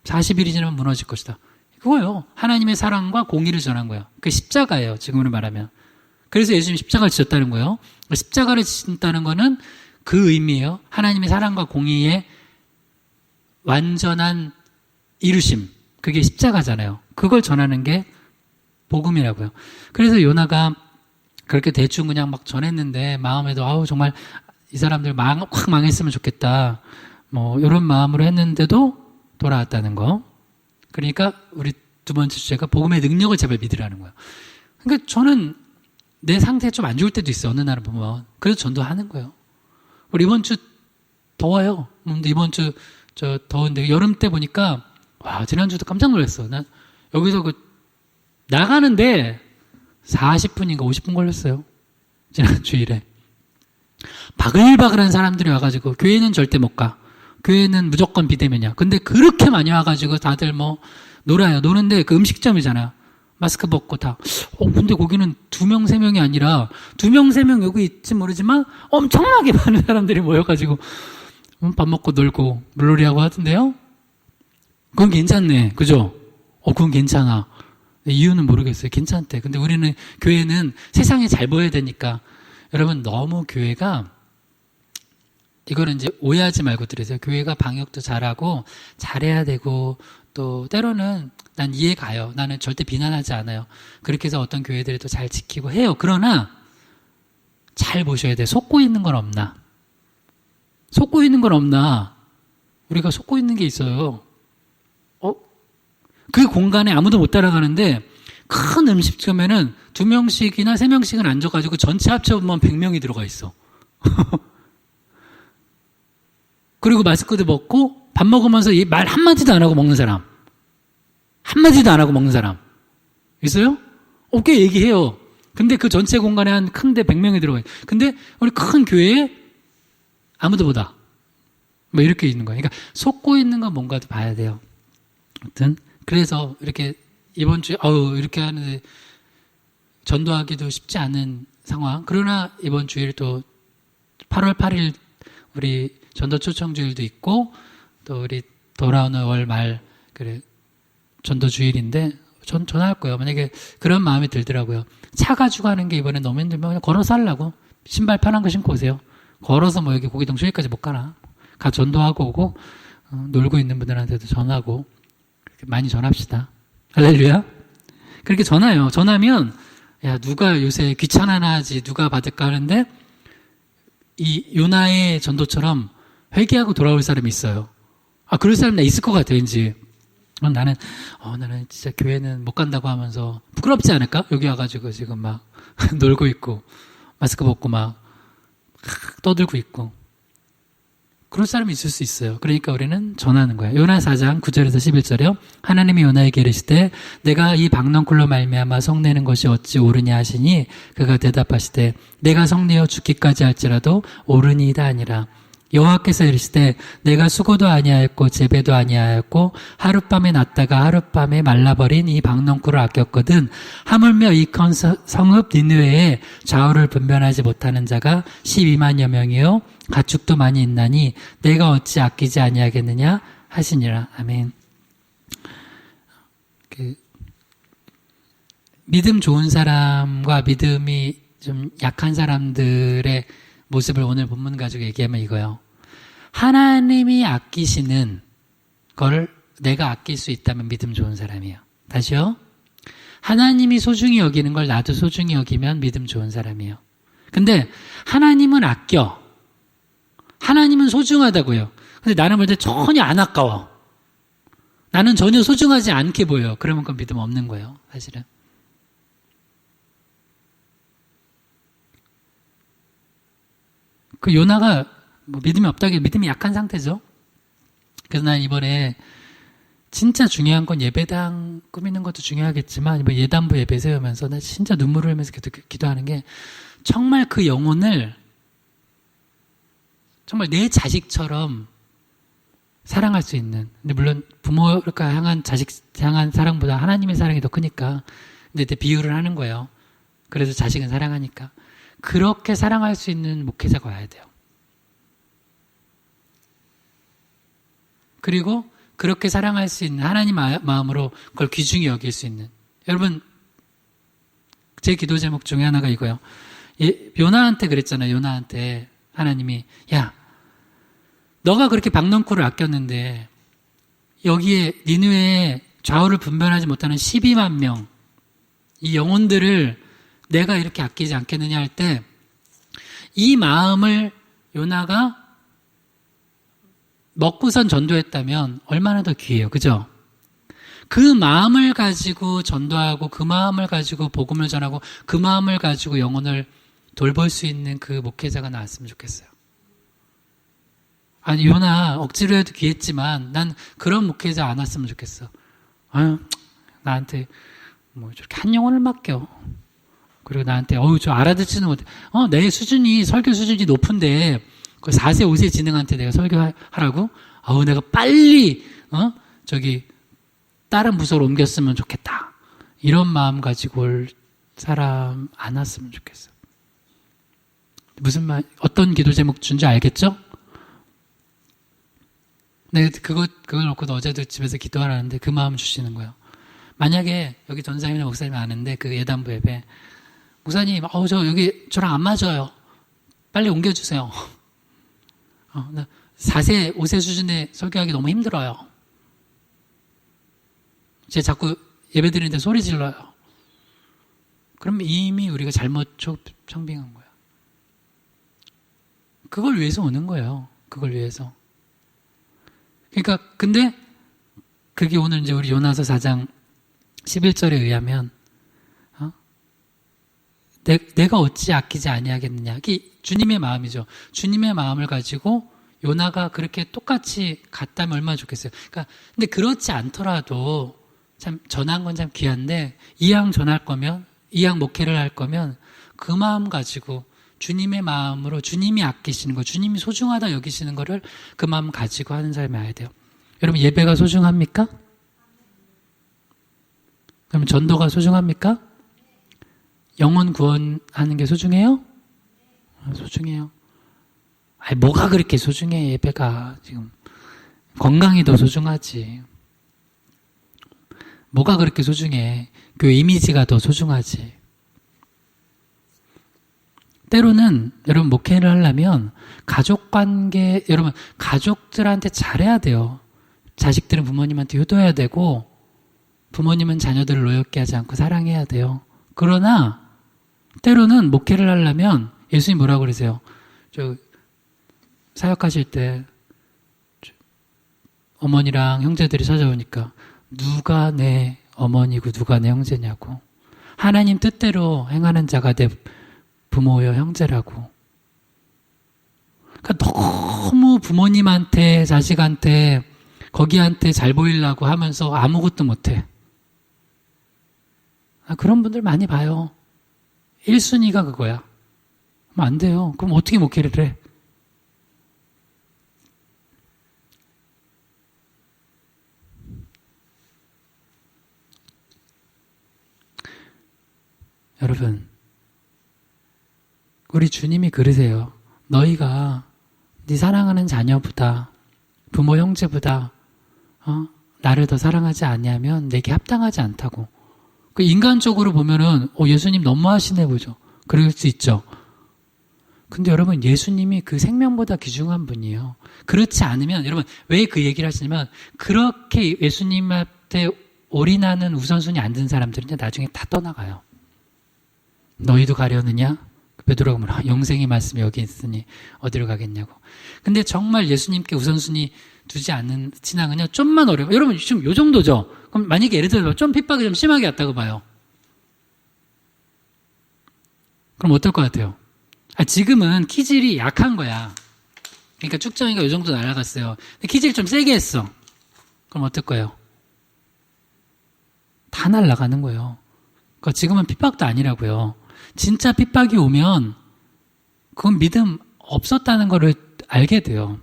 40일이 지나면 무너질 것이다. 그거예요. 하나님의 사랑과 공의를 전한 거예요. 그게 십자가예요. 지금으로 말하면. 그래서 예수님이 십자가를 지셨다는 거예요. 십자가를 지신다는 거는 그 의미예요. 하나님의 사랑과 공의의 완전한 이루심. 그게 십자가잖아요. 그걸 전하는 게 복음이라고요. 그래서 요나가 그렇게 대충 그냥 막 전했는데 마음에도 정말 이 사람들 확 망했으면 좋겠다. 이런 마음으로 했는데도 돌아왔다는 거. 그러니까 우리 두 번째 주제가 복음의 능력을 제발 믿으라는 거예요. 그러니까 저는 내 상태 좀 안 좋을 때도 있어요. 어느 날을 보면. 그래서 전도하는 거예요. 우리 이번 주 더워요. 근데 이번 주 더운데 여름 때 보니까 지난주도 깜짝 놀랐어. 난 여기서 나가는데 40분인가 50분 걸렸어요. 지난 주일에. 바글바글한 사람들이 와가지고 교회는 절대 못 가. 교회는 무조건 비대면이야. 근데 그렇게 많이 와가지고 다들 놀아요. 노는데 그 음식점이잖아요. 마스크 벗고 다. 근데 거기는 2명, 3명이 아니라 2명, 3명 여기 있지 모르지만 엄청나게 많은 사람들이 모여가지고 밥 먹고 놀고 물놀이하고 하던데요. 그건 괜찮네. 그죠? 그건 괜찮아. 이유는 모르겠어요. 괜찮대. 근데 우리는 교회는 세상에 잘 보여야 되니까. 여러분 너무 교회가 이거는 이제 오해하지 말고 들으세요. 교회가 방역도 잘하고 잘해야 되고 또 때로는 난 이해 가요. 나는 절대 비난하지 않아요. 그렇게 해서 어떤 교회들도 잘 지키고 해요. 그러나 잘 보셔야 돼. 속고 있는 건 없나? 속고 있는 건 없나? 우리가 속고 있는 게 있어요. 그 공간에 아무도 못 따라가는데 큰 음식점에는 2명씩이나 3명씩은 앉아가지고 전체 합쳐보면 100명이 들어가 있어. 그리고 마스크도 벗고 밥 먹으면서 말 한마디도 안 하고 먹는 사람. 한마디도 안 하고 먹는 사람. 있어요? 꽤 얘기해요. 근데 그 전체 공간에 한 큰데 100명이 들어가요. 근데 우리 큰 교회에 아무도 못 와. 이렇게 있는 거예요. 그러니까 속고 있는 건 뭔가도 봐야 돼요. 아무튼 그래서 이렇게 이번 주에 이렇게 하는데 전도하기도 쉽지 않은 상황. 그러나 이번 주일 또 8월 8일 우리 전도 초청 주일도 있고 또 우리 돌아오는 월 말 전도 주일인데 전할 거예요. 만약에 그런 마음이 들더라고요. 차 가지고 하는 게 이번에 너무 힘들면 그냥 걸어서 하려고. 신발 편한 거 신고 오세요. 걸어서 여기 고기동 주일까지 못 가나. 가 전도하고 오고 놀고 있는 분들한테도 전하고 많이 전합시다. 할렐루야. 그렇게 전화요. 전하면 누가 요새 귀찮아나 하지 누가 받을까 하는데 이 요나의 전도처럼 회개하고 돌아올 사람이 있어요. 그럴 사람 나 있을 것 같아 왠지. 나는 진짜 교회는 못 간다고 하면서 부끄럽지 않을까? 여기 와가지고 지금 막 놀고 있고 마스크 벗고 막 떠들고 있고 그런 사람이 있을 수 있어요. 그러니까 우리는 전하는 거예요. 요나 4장 9절에서 11절이요. 하나님이 요나에게 이르시되 내가 이 박넝쿨로 말미암아 성내는 것이 어찌 옳으냐 하시니 그가 대답하시되 내가 성내어 죽기까지 할지라도 옳으니이다 아니라 여호와께서 이르시되 내가 수고도 아니하였고 재배도 아니하였고 하룻밤에 났다가 하룻밤에 말라버린 이 박넝쿨을 아꼈거든 하물며 이 큰 성읍 니느웨에 좌우를 분별하지 못하는 자가 12만여 명이요 가축도 많이 있나니 내가 어찌 아끼지 아니하겠느냐 하시니라. 아멘. 믿음 좋은 사람과 믿음이 좀 약한 사람들의 모습을 오늘 본문 가지고 얘기하면 이거예요. 하나님이 아끼시는 걸 내가 아낄 수 있다면 믿음 좋은 사람이에요. 다시요. 하나님이 소중히 여기는 걸 나도 소중히 여기면 믿음 좋은 사람이에요. 근데 하나님은 아껴. 하나님은 소중하다고요. 근데 나는 볼 때 전혀 안 아까워. 나는 전혀 소중하지 않게 보여. 그러면 그건 믿음 없는 거예요. 사실은. 그 요나가 믿음이 없다기 믿음이 약한 상태죠. 그래서 난 이번에 진짜 중요한 건 예배당 꾸미는 것도 중요하겠지만 예단부 예배 세우면서 나 진짜 눈물을 흘리면서 기도하는 게 정말 그 영혼을 정말 내 자식처럼 사랑할 수 있는. 근데 물론 부모가 향한 자식 향한 사랑보다 하나님의 사랑이 더 크니까. 근데 이제 비유를 하는 거예요. 그래서 자식은 사랑하니까. 그렇게 사랑할 수 있는 목회자가 와야 돼요. 그리고 그렇게 사랑할 수 있는 하나님 마음으로 그걸 귀중히 여길 수 있는. 여러분, 제 기도 제목 중에 하나가 이거예요. 요나한테 그랬잖아요. 요나한테 하나님이, 야, 너가 그렇게 박넝쿨을 아꼈는데 여기에 니느웨에 좌우를 분별하지 못하는 12만 명, 이 영혼들을 내가 이렇게 아끼지 않겠느냐 할 때 이 마음을 요나가 먹고선 전도했다면 얼마나 더 귀해요. 그죠? 그 마음을 가지고 전도하고 그 마음을 가지고 복음을 전하고 그 마음을 가지고 영혼을 돌볼 수 있는 그 목회자가 나왔으면 좋겠어요. 아니, 요나 억지로 해도 귀했지만 난 그런 목회자 안 왔으면 좋겠어. 아유, 나한테 뭐 저렇게 한 영혼을 맡겨. 그리고 나한테 저 알아듣지는 못해. 내 수준이 설교 수준이 높은데 그 4세 5세 진흥한테 내가 설교하라고? 내가 빨리 저기 다른 부서로 옮겼으면 좋겠다. 이런 마음 가지고 올 사람 안 왔으면 좋겠어. 무슨 말, 어떤 기도 제목 준지 알겠죠? 네, 그걸 놓고 어제도 집에서 기도하라는데 그 마음 주시는 거예요. 만약에 여기 전사님이나 목사님 아는데 그 예단부 예배 목사님, 저 여기 저랑 안 맞아요. 빨리 옮겨주세요. 4세, 5세 수준의 설교하기 너무 힘들어요. 제가 자꾸 예배 드리는데 소리 질러요. 그럼 이미 우리가 잘못 청빙한 거야. 그걸 위해서 오는 거예요. 그걸 위해서. 그러니까 근데 그게 오늘 이제 우리 요나서 4장 11절에 의하면 내가 어찌 아끼지 아니하겠느냐. 이게 주님의 마음이죠. 주님의 마음을 가지고 요나가 그렇게 똑같이 갔다면 얼마나 좋겠어요. 그러니까 근데 그렇지 않더라도 참 전한 건 참 귀한데 이왕 전할 거면 이왕 목회를 할 거면 그 마음 가지고 주님의 마음으로 주님이 아끼시는 거, 주님이 소중하다 여기시는 거를 그 마음 가지고 하는 사람이 와야 돼요. 여러분 예배가 소중합니까? 그럼 전도가 소중합니까? 영혼 구원하는 게 소중해요? 소중해요. 뭐가 그렇게 소중해, 예배가. 지금. 건강이 더 소중하지. 뭐가 그렇게 소중해. 교회 이미지가 더 소중하지. 때로는, 여러분, 목회를 하려면, 가족 관계, 여러분, 가족들한테 잘해야 돼요. 자식들은 부모님한테 효도해야 되고, 부모님은 자녀들을 노엽게 하지 않고 사랑해야 돼요. 그러나, 때로는 목회를 하려면 예수님 뭐라고 그러세요? 사역하실 때 어머니랑 형제들이 찾아오니까 누가 내 어머니고 누가 내 형제냐고. 하나님 뜻대로 행하는 자가 내 부모여 형제라고. 그러니까 너무 부모님한테 자식한테 거기한테 잘 보이려고 하면서 아무것도 못해. 그런 분들 많이 봐요. 1순위가 그거야. 그럼 안 돼요. 그럼 어떻게 목회를 해? 여러분, 우리 주님이 그러세요. 너희가 네 사랑하는 자녀보다 부모 형제보다 나를 더 사랑하지 아니하면 내게 합당하지 않다고. 그 인간적으로 보면은 예수님 너무하시네 보죠. 그럴 수 있죠. 근데 여러분 예수님이 그 생명보다 귀중한 분이에요. 그렇지 않으면 여러분 왜 그 얘기를 하시냐면 그렇게 예수님한테 올인하는 우선순위 안 든 사람들은 나중에 다 떠나가요. 너희도 가려느냐? 베드로가 뭐라 영생의 말씀이 여기 있으니 어디로 가겠냐고. 근데 정말 예수님께 우선순위 두지 않는 신앙은요 좀만 어려워요. 여러분 지금 요 정도죠. 그럼 만약에 예를 들어 좀 핍박이 좀 심하게 왔다고 봐요. 그럼 어떨 것 같아요? 지금은 키질이 약한 거야. 그러니까 축정이가 요 정도 날아갔어요. 근데 키질 좀 세게 했어. 그럼 어떨 거예요? 다 날아가는 거예요. 그러니까 지금은 핍박도 아니라고요. 진짜 핍박이 오면 그건 믿음 없었다는 거를 알게 돼요.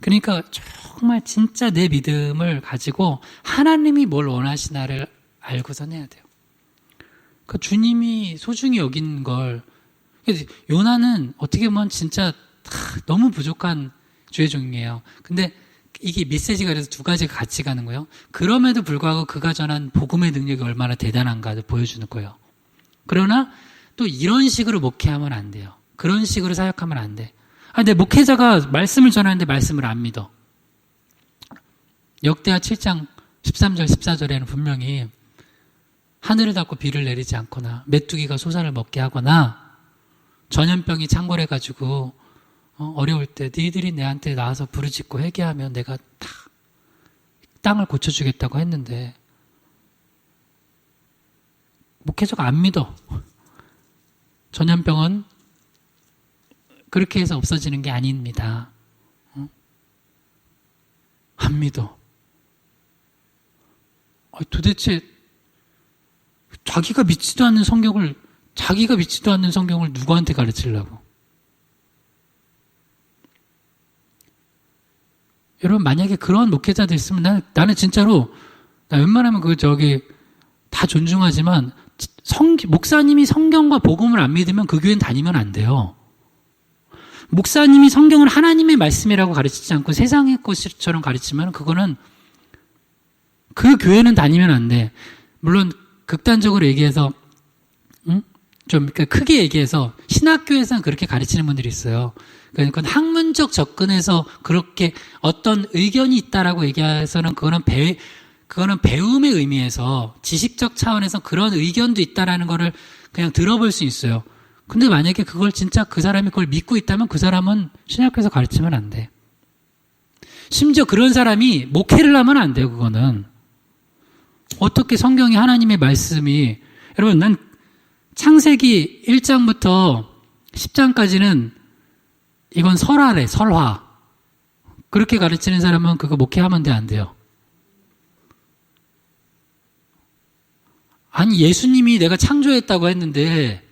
그러니까 정말 진짜 내 믿음을 가지고 하나님이 뭘 원하시나를 알고선 해야 돼요. 그 주님이 소중히 여긴 걸, 요나는 어떻게 보면 진짜 너무 부족한 주의 종이에요. 근데 이게 메시지가 그래서 두 가지가 같이 가는 거예요. 그럼에도 불구하고 그가 전한 복음의 능력이 얼마나 대단한가를 보여주는 거예요. 그러나 또 이런 식으로 목회하면 안 돼요. 그런 식으로 사역하면 안 돼. 근데 목회자가 말씀을 전하는데 말씀을 안 믿어. 역대하 7장 13절 14절에는 분명히 하늘을 닫고 비를 내리지 않거나 메뚜기가 소산을 먹게 하거나 전염병이 창궐해가지고 어려울 때 너희들이 내한테 나와서 부르짖고 회개하면 내가 다 땅을 고쳐주겠다고 했는데 목회자가 안 믿어. 전염병은 그렇게 해서 없어지는 게 아닙니다. 안 믿어. 도대체 자기가 믿지도 않는 성경을 누구한테 가르치려고? 여러분, 만약에 그런 목회자들 있으면 나는 진짜로, 나 웬만하면 다 존중하지만, 목사님이 성경과 복음을 안 믿으면 그 교회는 다니면 안 돼요. 목사님이 성경을 하나님의 말씀이라고 가르치지 않고 세상의 것처럼 가르치면 그거는 그 교회는 다니면 안 돼. 물론 극단적으로 얘기해서 좀 크게 얘기해서 신학교에서는 그렇게 가르치는 분들이 있어요. 그러니까 학문적 접근에서 그렇게 어떤 의견이 있다라고 얘기해서는 그거는 배움의 의미에서 지식적 차원에서 그런 의견도 있다라는 거를 그냥 들어볼 수 있어요. 근데 만약에 그걸 진짜 그 사람이 그걸 믿고 있다면 그 사람은 신학교에서 가르치면 안 돼. 심지어 그런 사람이 목회를 하면 안 돼요, 그거는. 어떻게 성경이 하나님의 말씀이, 여러분, 난 창세기 1장부터 10장까지는 이건 설화래, 설화. 그렇게 가르치는 사람은 그거 목회하면 돼, 안 돼요? 아니, 예수님이 내가 창조했다고 했는데,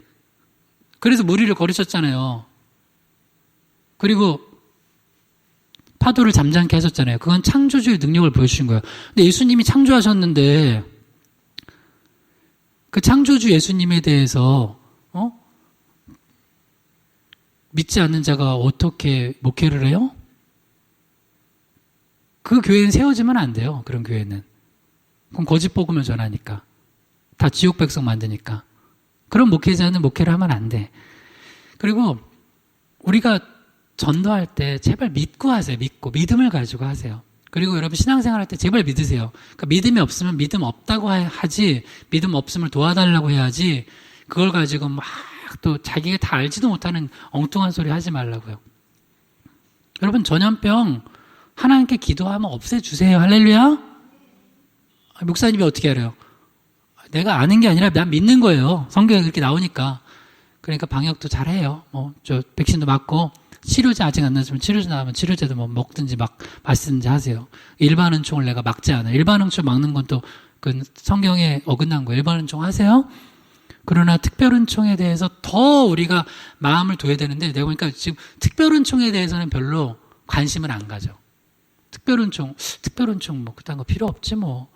그래서 무리를 거르셨잖아요. 그리고 파도를 잠잠케 하셨잖아요. 그건 창조주의 능력을 보여주신 거예요. 근데 예수님이 창조하셨는데 그 창조주 예수님에 대해서 믿지 않는 자가 어떻게 목회를 해요? 그 교회는 세워지면 안 돼요. 그런 교회는. 그럼 거짓 복음을 전하니까. 다 지옥 백성 만드니까. 그런 목회자는 목회를 하면 안 돼. 그리고 우리가 전도할 때 제발 믿고 하세요. 믿음을 가지고 하세요. 그리고 여러분 신앙생활 할 때 제발 믿으세요. 그러니까 믿음이 없으면 믿음 없다고 하지, 믿음 없음을 도와달라고 해야지, 그걸 가지고 막 또 자기가 다 알지도 못하는 엉뚱한 소리 하지 말라고요. 여러분, 전염병 하나님께 기도하면 없애주세요. 할렐루야. 목사님이 어떻게 알아요? 내가 아는 게 아니라 난 믿는 거예요. 성경에 그렇게 나오니까. 그러니까 방역도 잘해요. 백신도 맞고, 치료제 아직 안 나왔으면 치료제 나오면 치료제도 먹든지 마시든지 하세요. 일반은총을 내가 막지 않아요. 일반은총 막는 건 또 그 성경에 어긋난 거예요. 일반은총 하세요. 그러나 특별은총에 대해서 더 우리가 마음을 둬야 되는데, 내가 보니까 지금 특별은총에 대해서는 별로 관심을 안 가져. 특별은총 그딴 거 필요 없지 뭐.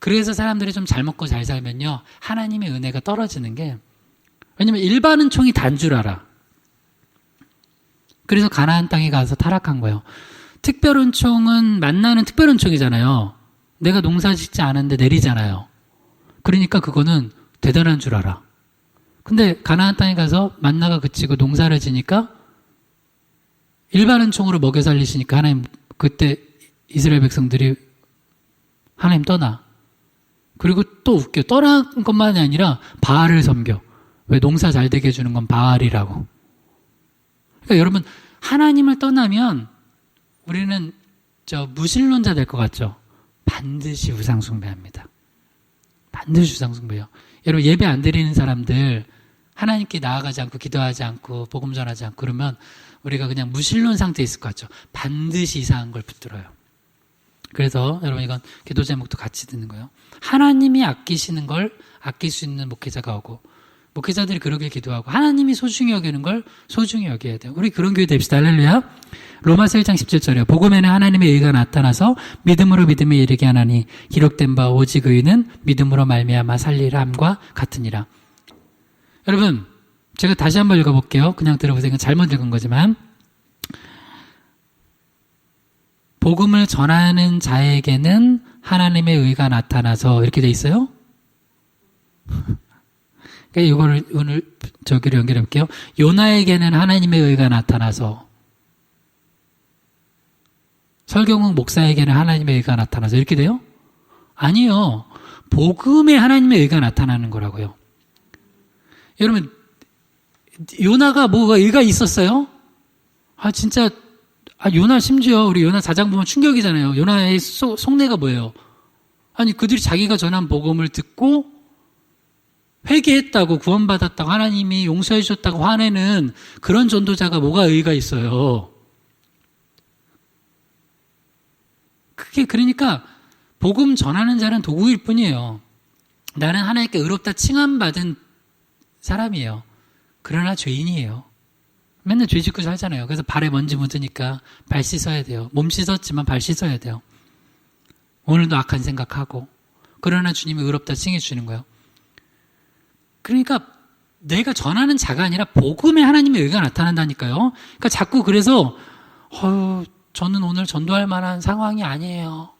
그래서 사람들이 좀 잘 먹고 잘 살면요, 하나님의 은혜가 떨어지는 게, 왜냐면 일반은총이 단 줄 알아. 그래서 가나안 땅에 가서 타락한 거예요. 특별은총은 만나는 특별은총이잖아요. 내가 농사 짓지 않은데 내리잖아요. 그러니까 그거는 대단한 줄 알아. 근데 가나안 땅에 가서 만나가 그치고 농사를 지니까 일반은총으로 먹여 살리시니까 하나님, 그때 이스라엘 백성들이 하나님 떠나. 그리고 또 웃겨. 떠난 것만이 아니라 바알을 섬겨. 왜? 농사 잘 되게 해주는 건 바알이라고. 그러니까 여러분, 하나님을 떠나면 우리는 무신론자 될 것 같죠? 반드시 우상숭배합니다. 반드시 우상숭배요. 여러분, 예배 안 드리는 사람들, 하나님께 나아가지 않고 기도하지 않고 복음 전하지 않고 그러면 우리가 그냥 무신론 상태에 있을 것 같죠? 반드시 이상한 걸 붙들어요. 그래서 여러분, 이건 기도 제목도 같이 듣는 거예요. 하나님이 아끼시는 걸 아낄 수 있는 목회자가 오고, 목회자들이 그렇게 기도하고 하나님이 소중히 여기는 걸 소중히 여겨야 돼요. 우리 그런 교회 됩시다. 할렐루야. 로마서 1장 17절이요. 복음에는 하나님의 의가 나타나서 믿음으로 믿음에 이르게 하나니 기록된 바 오직 의는 믿음으로 말미암아 살리람과 같으니라. 여러분, 제가 다시 한번 읽어볼게요. 그냥 들어보세요. 이건 잘못 읽은 거지만 복음을 전하는 자에게는 하나님의 의가 나타나서 이렇게 돼 있어요. 그러니까 이거를 오늘 저기로 연결해 볼게요. 요나에게는 하나님의 의가 나타나서 설경욱 목사에게는 하나님의 의가 나타나서 이렇게 돼요? 아니요. 복음에 하나님의 의가 나타나는 거라고요. 여러분, 요나가 뭐가 의가 있었어요? 진짜, 요나 심지어 우리 요나 4장 보면 충격이잖아요. 요나의 속내가 뭐예요? 아니, 그들이 자기가 전한 복음을 듣고 회개했다고 구원받았다고 하나님이 용서해 주셨다고 화내는 그런 전도자가 뭐가 의가 있어요? 그게 그러니까 복음 전하는 자는 도구일 뿐이에요. 나는 하나님께 의롭다 칭함받은 사람이에요. 그러나 죄인이에요. 맨날 죄 짓고 살잖아요. 그래서 발에 먼지 묻으니까 발 씻어야 돼요. 몸 씻었지만 발 씻어야 돼요. 오늘도 악한 생각하고. 그러나 주님이 의롭다 칭해 주시는 거예요. 그러니까 내가 전하는 자가 아니라 복음에 하나님의 의가 나타난다니까요. 그러니까 자꾸 그래서 저는 오늘 전도할 만한 상황이 아니에요.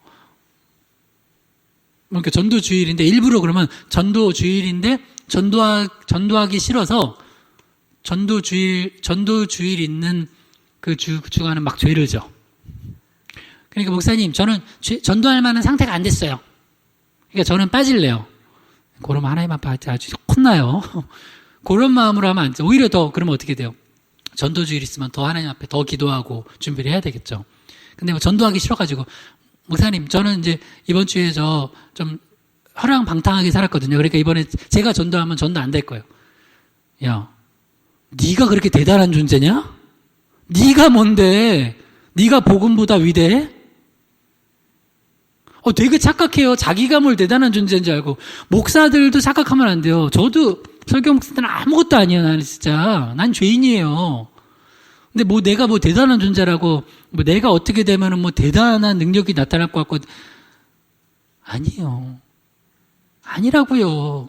그러니까 전도 주일인데 일부러 그러면 전도 주일인데 전도하기 싫어서 전도 주일 있는 그 주간은 막 죄를 져. 그러니까 목사님, 저는 전도할 만한 상태가 안 됐어요. 그러니까 저는 빠질래요. 그러면 하나님 앞에 아주 혼나요. 그런 마음으로 하면 안 돼. 오히려 더 그러면 어떻게 돼요? 전도 주일 있으면 더 하나님 앞에 더 기도하고 준비를 해야 되겠죠. 근데 뭐 전도하기 싫어가지고 목사님, 저는 이제 이번 주에 저 좀 허랑방탕하게 살았거든요. 그러니까 이번에 제가 전도하면 전도 안 될 거예요. 야, 네가 그렇게 대단한 존재냐? 네가 뭔데? 네가 복음보다 위대해? 되게 착각해요. 자기가 뭘 대단한 존재인지 알고. 목사들도 착각하면 안 돼요. 저도 설교 목사들은 아무것도 아니에요. 나는 진짜. 난 죄인이에요. 근데 뭐 내가 뭐 대단한 존재라고, 뭐 내가 어떻게 되면은 뭐 대단한 능력이 나타날 것 같고, 아니에요. 아니라고요.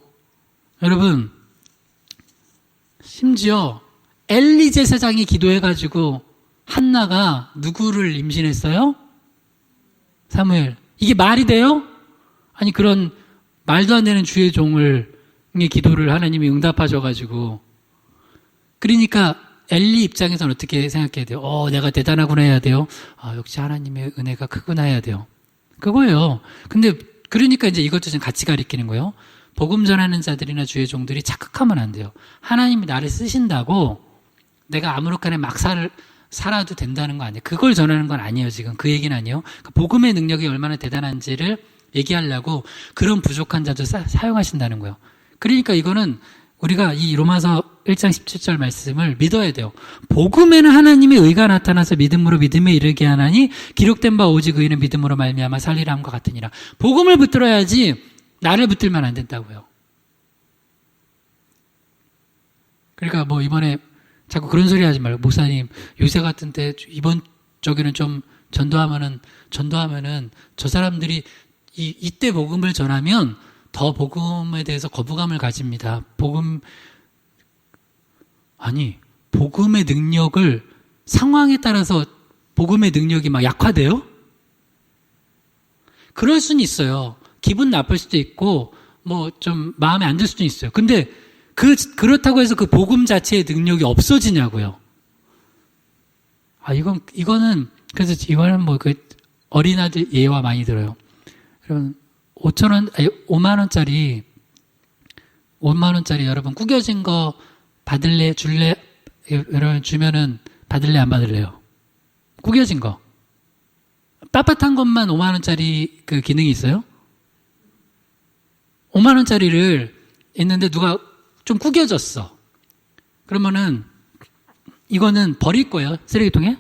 여러분, 심지어 엘리 제사장이 기도해가지고 한나가 누구를 임신했어요? 사무엘. 이게 말이 돼요? 아니, 그런 말도 안 되는 주의 종의 기도를 하나님이 응답하셔가지고. 그러니까 엘리 입장에서는 어떻게 생각해야 돼요? 내가 대단하구나 해야 돼요? 역시 하나님의 은혜가 크구나 해야 돼요. 그거예요. 근데 그러니까 이제 이것도 좀 같이 가리키는 거예요. 복음 전하는 자들이나 주의 종들이 착각하면 안 돼요. 하나님이 나를 쓰신다고 내가 아무렇게나 막 살아도 된다는 거 아니에요. 그걸 전하는 건 아니에요. 지금 그 얘기는 아니에요. 그러니까 복음의 능력이 얼마나 대단한지를 얘기하려고 그런 부족한 자도 사용하신다는 거예요. 그러니까 이거는 우리가 이 로마서 1장 17절 말씀을 믿어야 돼요. 복음에는 하나님의 의가 나타나서 믿음으로 믿음에 이르게 하나니 기록된 바 오직 의는 믿음으로 말미암아 살리람과 같으니라. 복음을 붙들어야지 나를 붙들면 안 된다고요. 그러니까 뭐 이번에 자꾸 그런 소리 하지 말고, 목사님 요새 같은 때 이번 저기는 좀 전도하면은 저 사람들이 이때 복음을 전하면 더 복음에 대해서 거부감을 가집니다. 복음의 능력을 상황에 따라서 복음의 능력이 막 약화돼요? 그럴 수는 있어요. 기분 나쁠 수도 있고 뭐 좀 마음에 안 들 수도 있어요. 근데 그렇다고 해서 그 복음 자체의 능력이 없어지냐고요. 이거는 그래서 이거는 뭐 그 어린아들 예와 많이 들어요. 여러분 5만 원짜리 여러분 구겨진 거 줄래? 여러분 주면은 받을래 안 받을래요? 구겨진 거. 빳빳한 것만 5만 원짜리 그 기능이 있어요? 5만 원짜리를 있는데 누가 좀 구겨졌어. 그러면은 이거는 버릴 거예요. 쓰레기통에?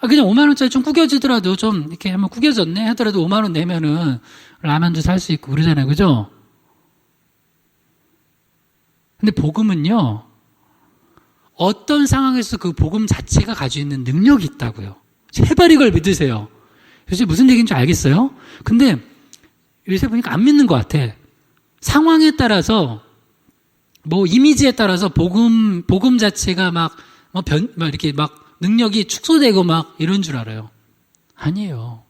그냥 5만 원짜리 좀 구겨지더라도 좀 이렇게 한번 구겨졌네 하더라도 5만 원 내면은 라면도 살 수 있고 그러잖아요. 그죠? 근데 복음은요, 어떤 상황에서 그 복음 자체가 가지고 있는 능력이 있다고요. 제발 이걸 믿으세요. 요새 무슨 얘기인지 알겠어요? 근데 요새 보니까 안 믿는 것 같아. 상황에 따라서, 뭐 이미지에 따라서 복음 자체가 막 이렇게 막 능력이 축소되고 막 이런 줄 알아요. 아니에요.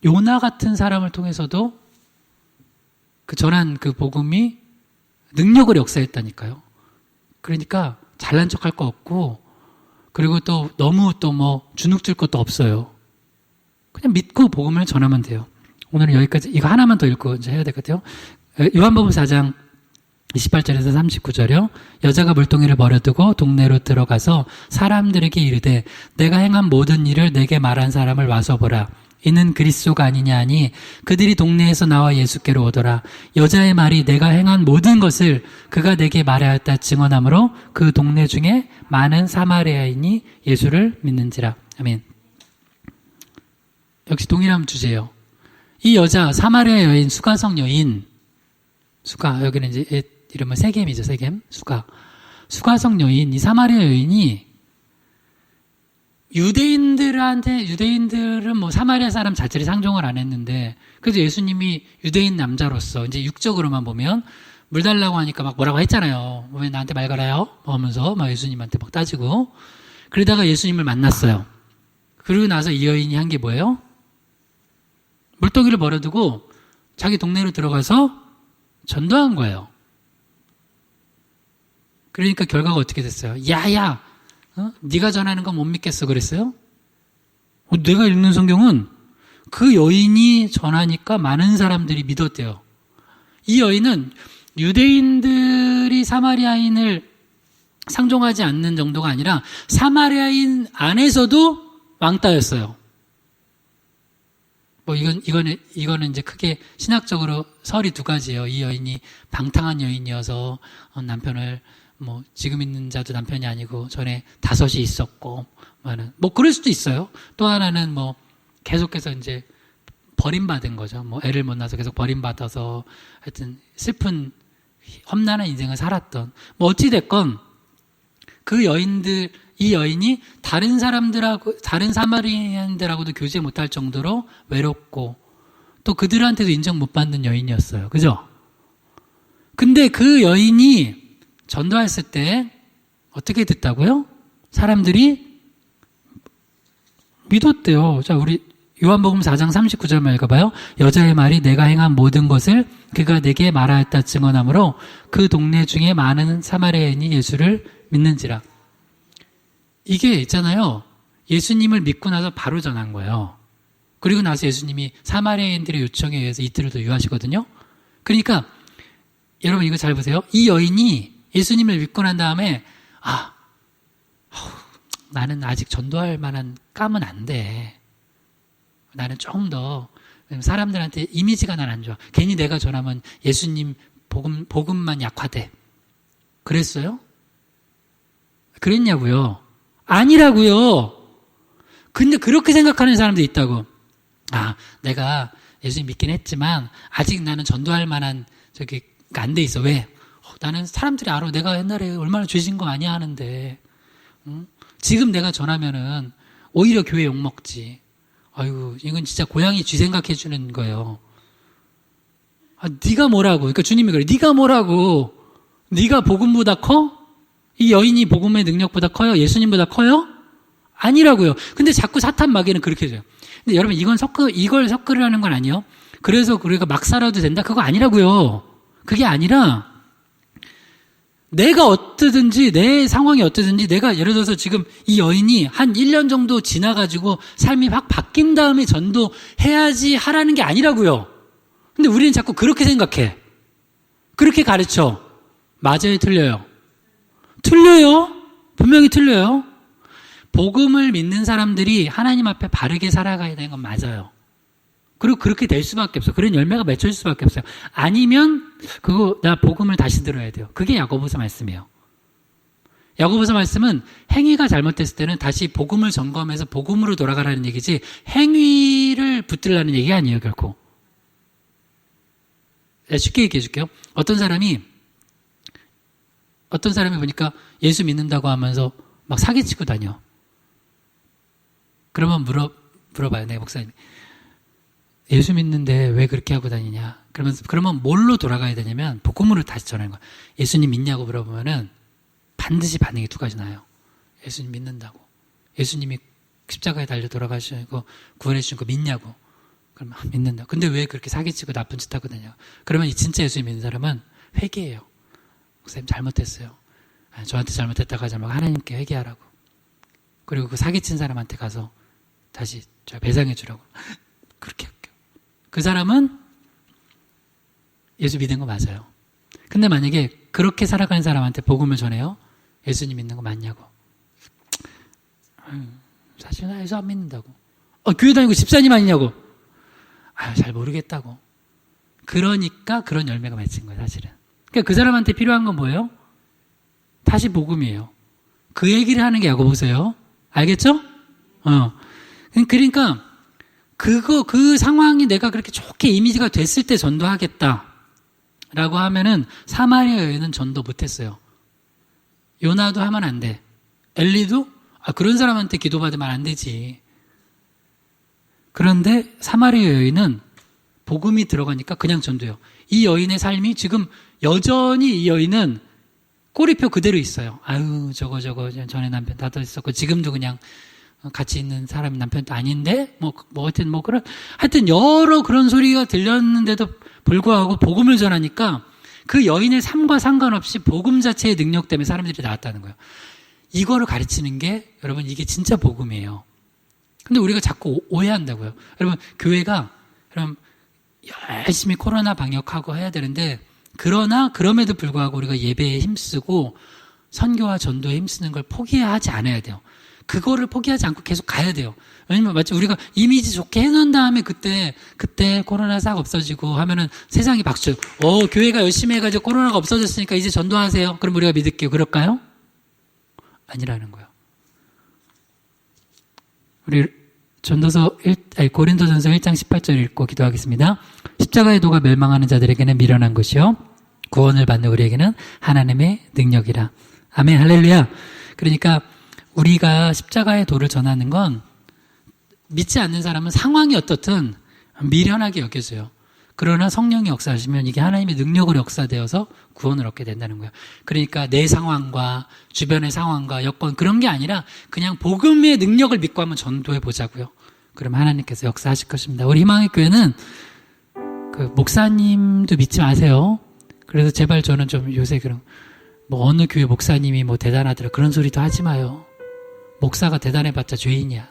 요나 같은 사람을 통해서도 그 전한 그 복음이 능력을 역사했다니까요. 그러니까 잘난 척할 거 없고, 그리고 또 너무 또 뭐 주눅 들 것도 없어요. 그냥 믿고 복음을 전하면 돼요. 오늘은 여기까지, 이거 하나만 더 읽고 이제 해야 될 것 같아요. 요한복음 4장 28절에서 39절이요. 여자가 물동이를 버려두고 동네로 들어가서 사람들에게 이르되 내가 행한 모든 일을 내게 말한 사람을 와서 보라. 이는 그리스도가 아니냐 하니 그들이 동네에서 나와 예수께로 오더라. 여자의 말이 내가 행한 모든 것을 그가 내게 말하였다 증언하므로 그 동네 중에 많은 사마리아인이 예수를 믿는지라. 아멘. 역시 동일한 주제예요. 이 여자 사마리아 여인, 수가성 여인, 여기는 이제 이름은 세겜이죠. 세겜, 수가성 여인, 이 사마리아 여인이 유대인들은 뭐 사마리아 사람 자체를 상종을 안 했는데, 그래서 예수님이 유대인 남자로서 이제 육적으로만 보면 물 달라고 하니까 막 뭐라고 했잖아요. 왜 나한테 말 걸어요? 하면서 막 예수님한테 막 따지고. 그러다가 예수님을 만났어요. 그러고 나서 이 여인이 한 게 뭐예요? 물동이를 버려두고 자기 동네로 들어가서 전도한 거예요. 그러니까 결과가 어떻게 됐어요? 야야, 네가 전하는 건 못 믿겠어 그랬어요? 내가 읽는 성경은 그 여인이 전하니까 많은 사람들이 믿었대요. 이 여인은 유대인들이 사마리아인을 상종하지 않는 정도가 아니라 사마리아인 안에서도 왕따였어요. 뭐 이거는 이제 크게 신학적으로 설이 두 가지예요. 이 여인이 방탕한 여인이어서 남편을 뭐 지금 있는 자도 남편이 아니고 전에 5이 있었고 뭐 그럴 수도 있어요. 또 하나는 뭐 계속해서 이제 버림받은 거죠. 뭐 애를 못 낳아서 계속 버림받아서 하여튼 슬픈 험난한 인생을 살았던, 뭐 어찌 됐건 이 여인이 다른 사마리아인들하고도 교제 못할 정도로 외롭고 또 그들한테도 인정 못 받는 여인이었어요. 그죠? 근데 그 여인이 전도했을 때 어떻게 됐다고요? 사람들이 믿었대요. 자, 우리 요한복음 4장 39절만 읽어봐요. 여자의 말이 내가 행한 모든 것을 그가 내게 말하였다 증언하므로 그 동네 중에 많은 사마리아인이 예수를 믿는지라. 이게 있잖아요. 예수님을 믿고 나서 바로 전한 거예요. 그리고 나서 예수님이 사마리아인들의 요청에 의해서 이틀을 더 유하시거든요. 그러니까 여러분 이거 잘 보세요. 이 여인이 예수님을 믿고 난 다음에 나는 아직 전도할 만한 감은 안 돼. 나는 조금 더 사람들한테 이미지가 난 안 좋아. 괜히 내가 전하면 예수님 복음만 약화돼. 그랬어요? 그랬냐고요? 아니라고요. 근데 그렇게 생각하는 사람도 있다고. 내가 예수님 믿긴 했지만 아직 나는 전도할 만한 안 돼 있어. 왜? 나는 사람들이 알아. 내가 옛날에 얼마나 죄진 거 아니야 하는데, 지금 내가 전하면은 오히려 교회 욕먹지. 아이고, 이건 진짜 고양이 쥐 생각해 주는 거예요. 네가 뭐라고? 그러니까 주님이 그래. 네가 뭐라고? 네가 복음보다 커? 이 여인이 복음의 능력보다 커요? 예수님보다 커요? 아니라고요. 근데 자꾸 사탄 마귀는 그렇게 해줘요. 근데 여러분 이걸 섞으려는 건 아니에요. 그래서 우리가 막 살아도 된다? 그거 아니라고요. 그게 아니라 내가 어떠든지 내 상황이 어떠든지 내가 예를 들어서 지금 이 여인이 한 1년 정도 지나가지고 삶이 확 바뀐 다음에 전도해야지 하라는 게 아니라고요. 근데 우리는 자꾸 그렇게 생각해. 그렇게 가르쳐. 맞아요? 틀려요? 틀려요. 분명히 틀려요. 복음을 믿는 사람들이 하나님 앞에 바르게 살아가야 되는 건 맞아요. 그리고 그렇게 될 수밖에 없어요. 그런 열매가 맺혀질 수밖에 없어요. 아니면 나 복음을 다시 들어야 돼요. 그게 야고보서 말씀이에요. 야고보서 말씀은 행위가 잘못됐을 때는 다시 복음을 점검해서 복음으로 돌아가라는 얘기지 행위를 붙들라는 얘기가 아니에요. 결코. 쉽게 얘기해 줄게요. 어떤 사람이 어떤 사람이 보니까 예수 믿는다고 하면서 막 사기치고 다녀. 그러면 물어봐요, 내 목사님. 예수 믿는데 왜 그렇게 하고 다니냐? 그러면 뭘로 돌아가야 되냐면, 복음으로 다시 전하는 거야. 예수님 믿냐고 물어보면은 반드시 반응이 두 가지 나요. 예수님 믿는다고. 예수님이 십자가에 달려 돌아가시고 구원해 주신 거 믿냐고. 그러면 믿는다. 근데 왜 그렇게 사기치고 나쁜 짓 하고 다녀? 그러면 이 진짜 예수님 믿는 사람은 회개해요. 목사님 잘못했어요. 저한테 잘못했다고 하지 말고 하나님께 회개하라고. 그리고 그 사기친 사람한테 가서 다시 배상해 주라고. 그렇게 할게요. 그 사람은 예수 믿는 거 맞아요. 근데 만약에 그렇게 살아가는 사람한테 복음을 전해요. 예수님 믿는 거 맞냐고. 사실 나 예수 안 믿는다고. 교회 다니고 집사님 아니냐고. 잘 모르겠다고. 그러니까 그런 열매가 맺힌 거예요, 사실은. 그러니까 그 사람한테 필요한 건 뭐예요? 다시 복음이에요. 그 얘기를 하는 게 야고보서예요. 알겠죠? 그러니까 그 상황이 내가 그렇게 좋게 이미지가 됐을 때 전도하겠다 라고 하면은 사마리아 여인은 전도 못했어요. 요나도 하면 안 돼. 엘리도 그런 사람한테 기도받으면 안 되지. 그런데 사마리아 여인은 복음이 들어가니까 그냥 전도해요. 이 여인의 삶이 지금 여전히 이 여인은 꼬리표 그대로 있어요. 저거 전에 남편 다도 있었고 지금도 그냥 같이 있는 사람이 남편도 아닌데 하여튼 여러 그런 소리가 들렸는데도 불구하고 복음을 전하니까 그 여인의 삶과 상관없이 복음 자체의 능력 때문에 사람들이 나왔다는 거예요. 이거를 가르치는 게 여러분 이게 진짜 복음이에요. 근데 우리가 자꾸 오해한다고요. 여러분 교회가 그럼 열심히 코로나 방역하고 해야 되는데 그럼에도 불구하고 우리가 예배에 힘쓰고 선교와 전도에 힘쓰는 걸 포기하지 않아야 돼요. 그거를 포기하지 않고 계속 가야 돼요. 왜냐면 마치 우리가 이미지 좋게 해놓은 다음에 그때 코로나 싹 없어지고 하면은 세상이 박수. 교회가 열심히 해가지고 코로나가 없어졌으니까 이제 전도하세요. 그럼 우리가 믿을게요. 그럴까요? 아니라는 거예요. 우리 고린도전서 1장 18절 읽고 기도하겠습니다. 십자가의 도가 멸망하는 자들에게는 미련한 것이요 구원을 받는 우리에게는 하나님의 능력이라. 아멘. 할렐루야. 그러니까 우리가 십자가의 도를 전하는 건 믿지 않는 사람은 상황이 어떻든 미련하게 여겨져요. 그러나 성령이 역사하시면 이게 하나님의 능력으로 역사되어서 구원을 얻게 된다는 거예요. 그러니까 내 상황과 주변의 상황과 여건 그런 게 아니라 그냥 복음의 능력을 믿고 한번 전도해 보자고요. 그러면 하나님께서 역사하실 것입니다. 우리 희망의 교회는 목사님도 믿지 마세요. 그래서 제발 저는 좀 요새 어느 교회 목사님이 대단하더라 그런 소리도 하지 마요. 목사가 대단해봤자 죄인이야.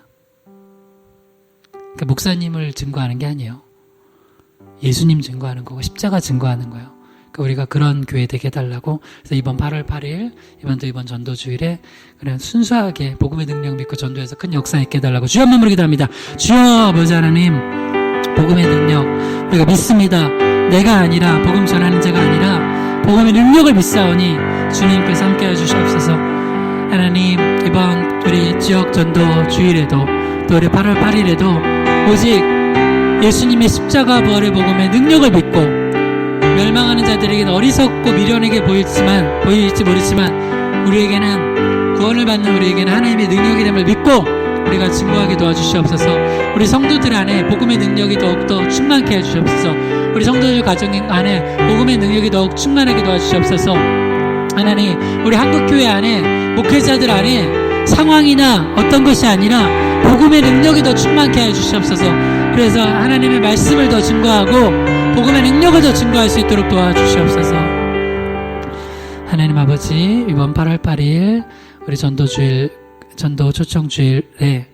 그러니까 목사님을 증거하는 게 아니에요. 예수님 증거하는 거고 십자가 증거하는 거예요. 그러니까 우리가 그런 교회 되게 해달라고. 그래서 이번 8월 8일 이번 전도주일에 그냥 순수하게 복음의 능력 믿고 전도해서 큰 역사 있게 해달라고 주여 한번 부르기도 합니다. 주여 아버지 하나님, 복음의 능력 우리가 믿습니다. 내가 아니라 복음 전하는 자가 아니라 복음의 능력을 믿사오니 주님께서 함께해 주시옵소서. 하나님, 이번 우리 지역 전도 주일에도 또 우리 8월 8일에도 오직 예수님의 십자가 부활의 복음의 능력을 믿고 멸망하는 자들에게는 어리석고 미련하게 보일지 모르지만 우리에게는 구원을 받는 우리에게는 하나님의 능력이 됨을 믿고 우리가 증거하게 도와주시옵소서. 우리 성도들 안에 복음의 능력이 더욱더 충만케 해주시옵소서. 우리 성도들 가정 안에 복음의 능력이 더욱 충만하게 도와주시옵소서. 하나님, 우리 한국교회 안에 목회자들 안에 상황이나 어떤 것이 아니라 복음의 능력이 더 충만케 해주시옵소서. 그래서 하나님의 말씀을 더 증거하고 복음의 능력을 더 증거할 수 있도록 도와주시옵소서. 하나님 아버지, 이번 8월 8일 우리 전도 초청주일에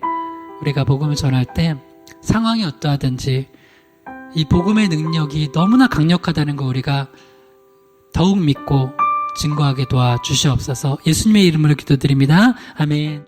우리가 복음을 전할 때 상황이 어떠하든지 이 복음의 능력이 너무나 강력하다는 거 우리가 더욱 믿고 증거하게 도와주시옵소서. 예수님의 이름으로 기도드립니다. 아멘.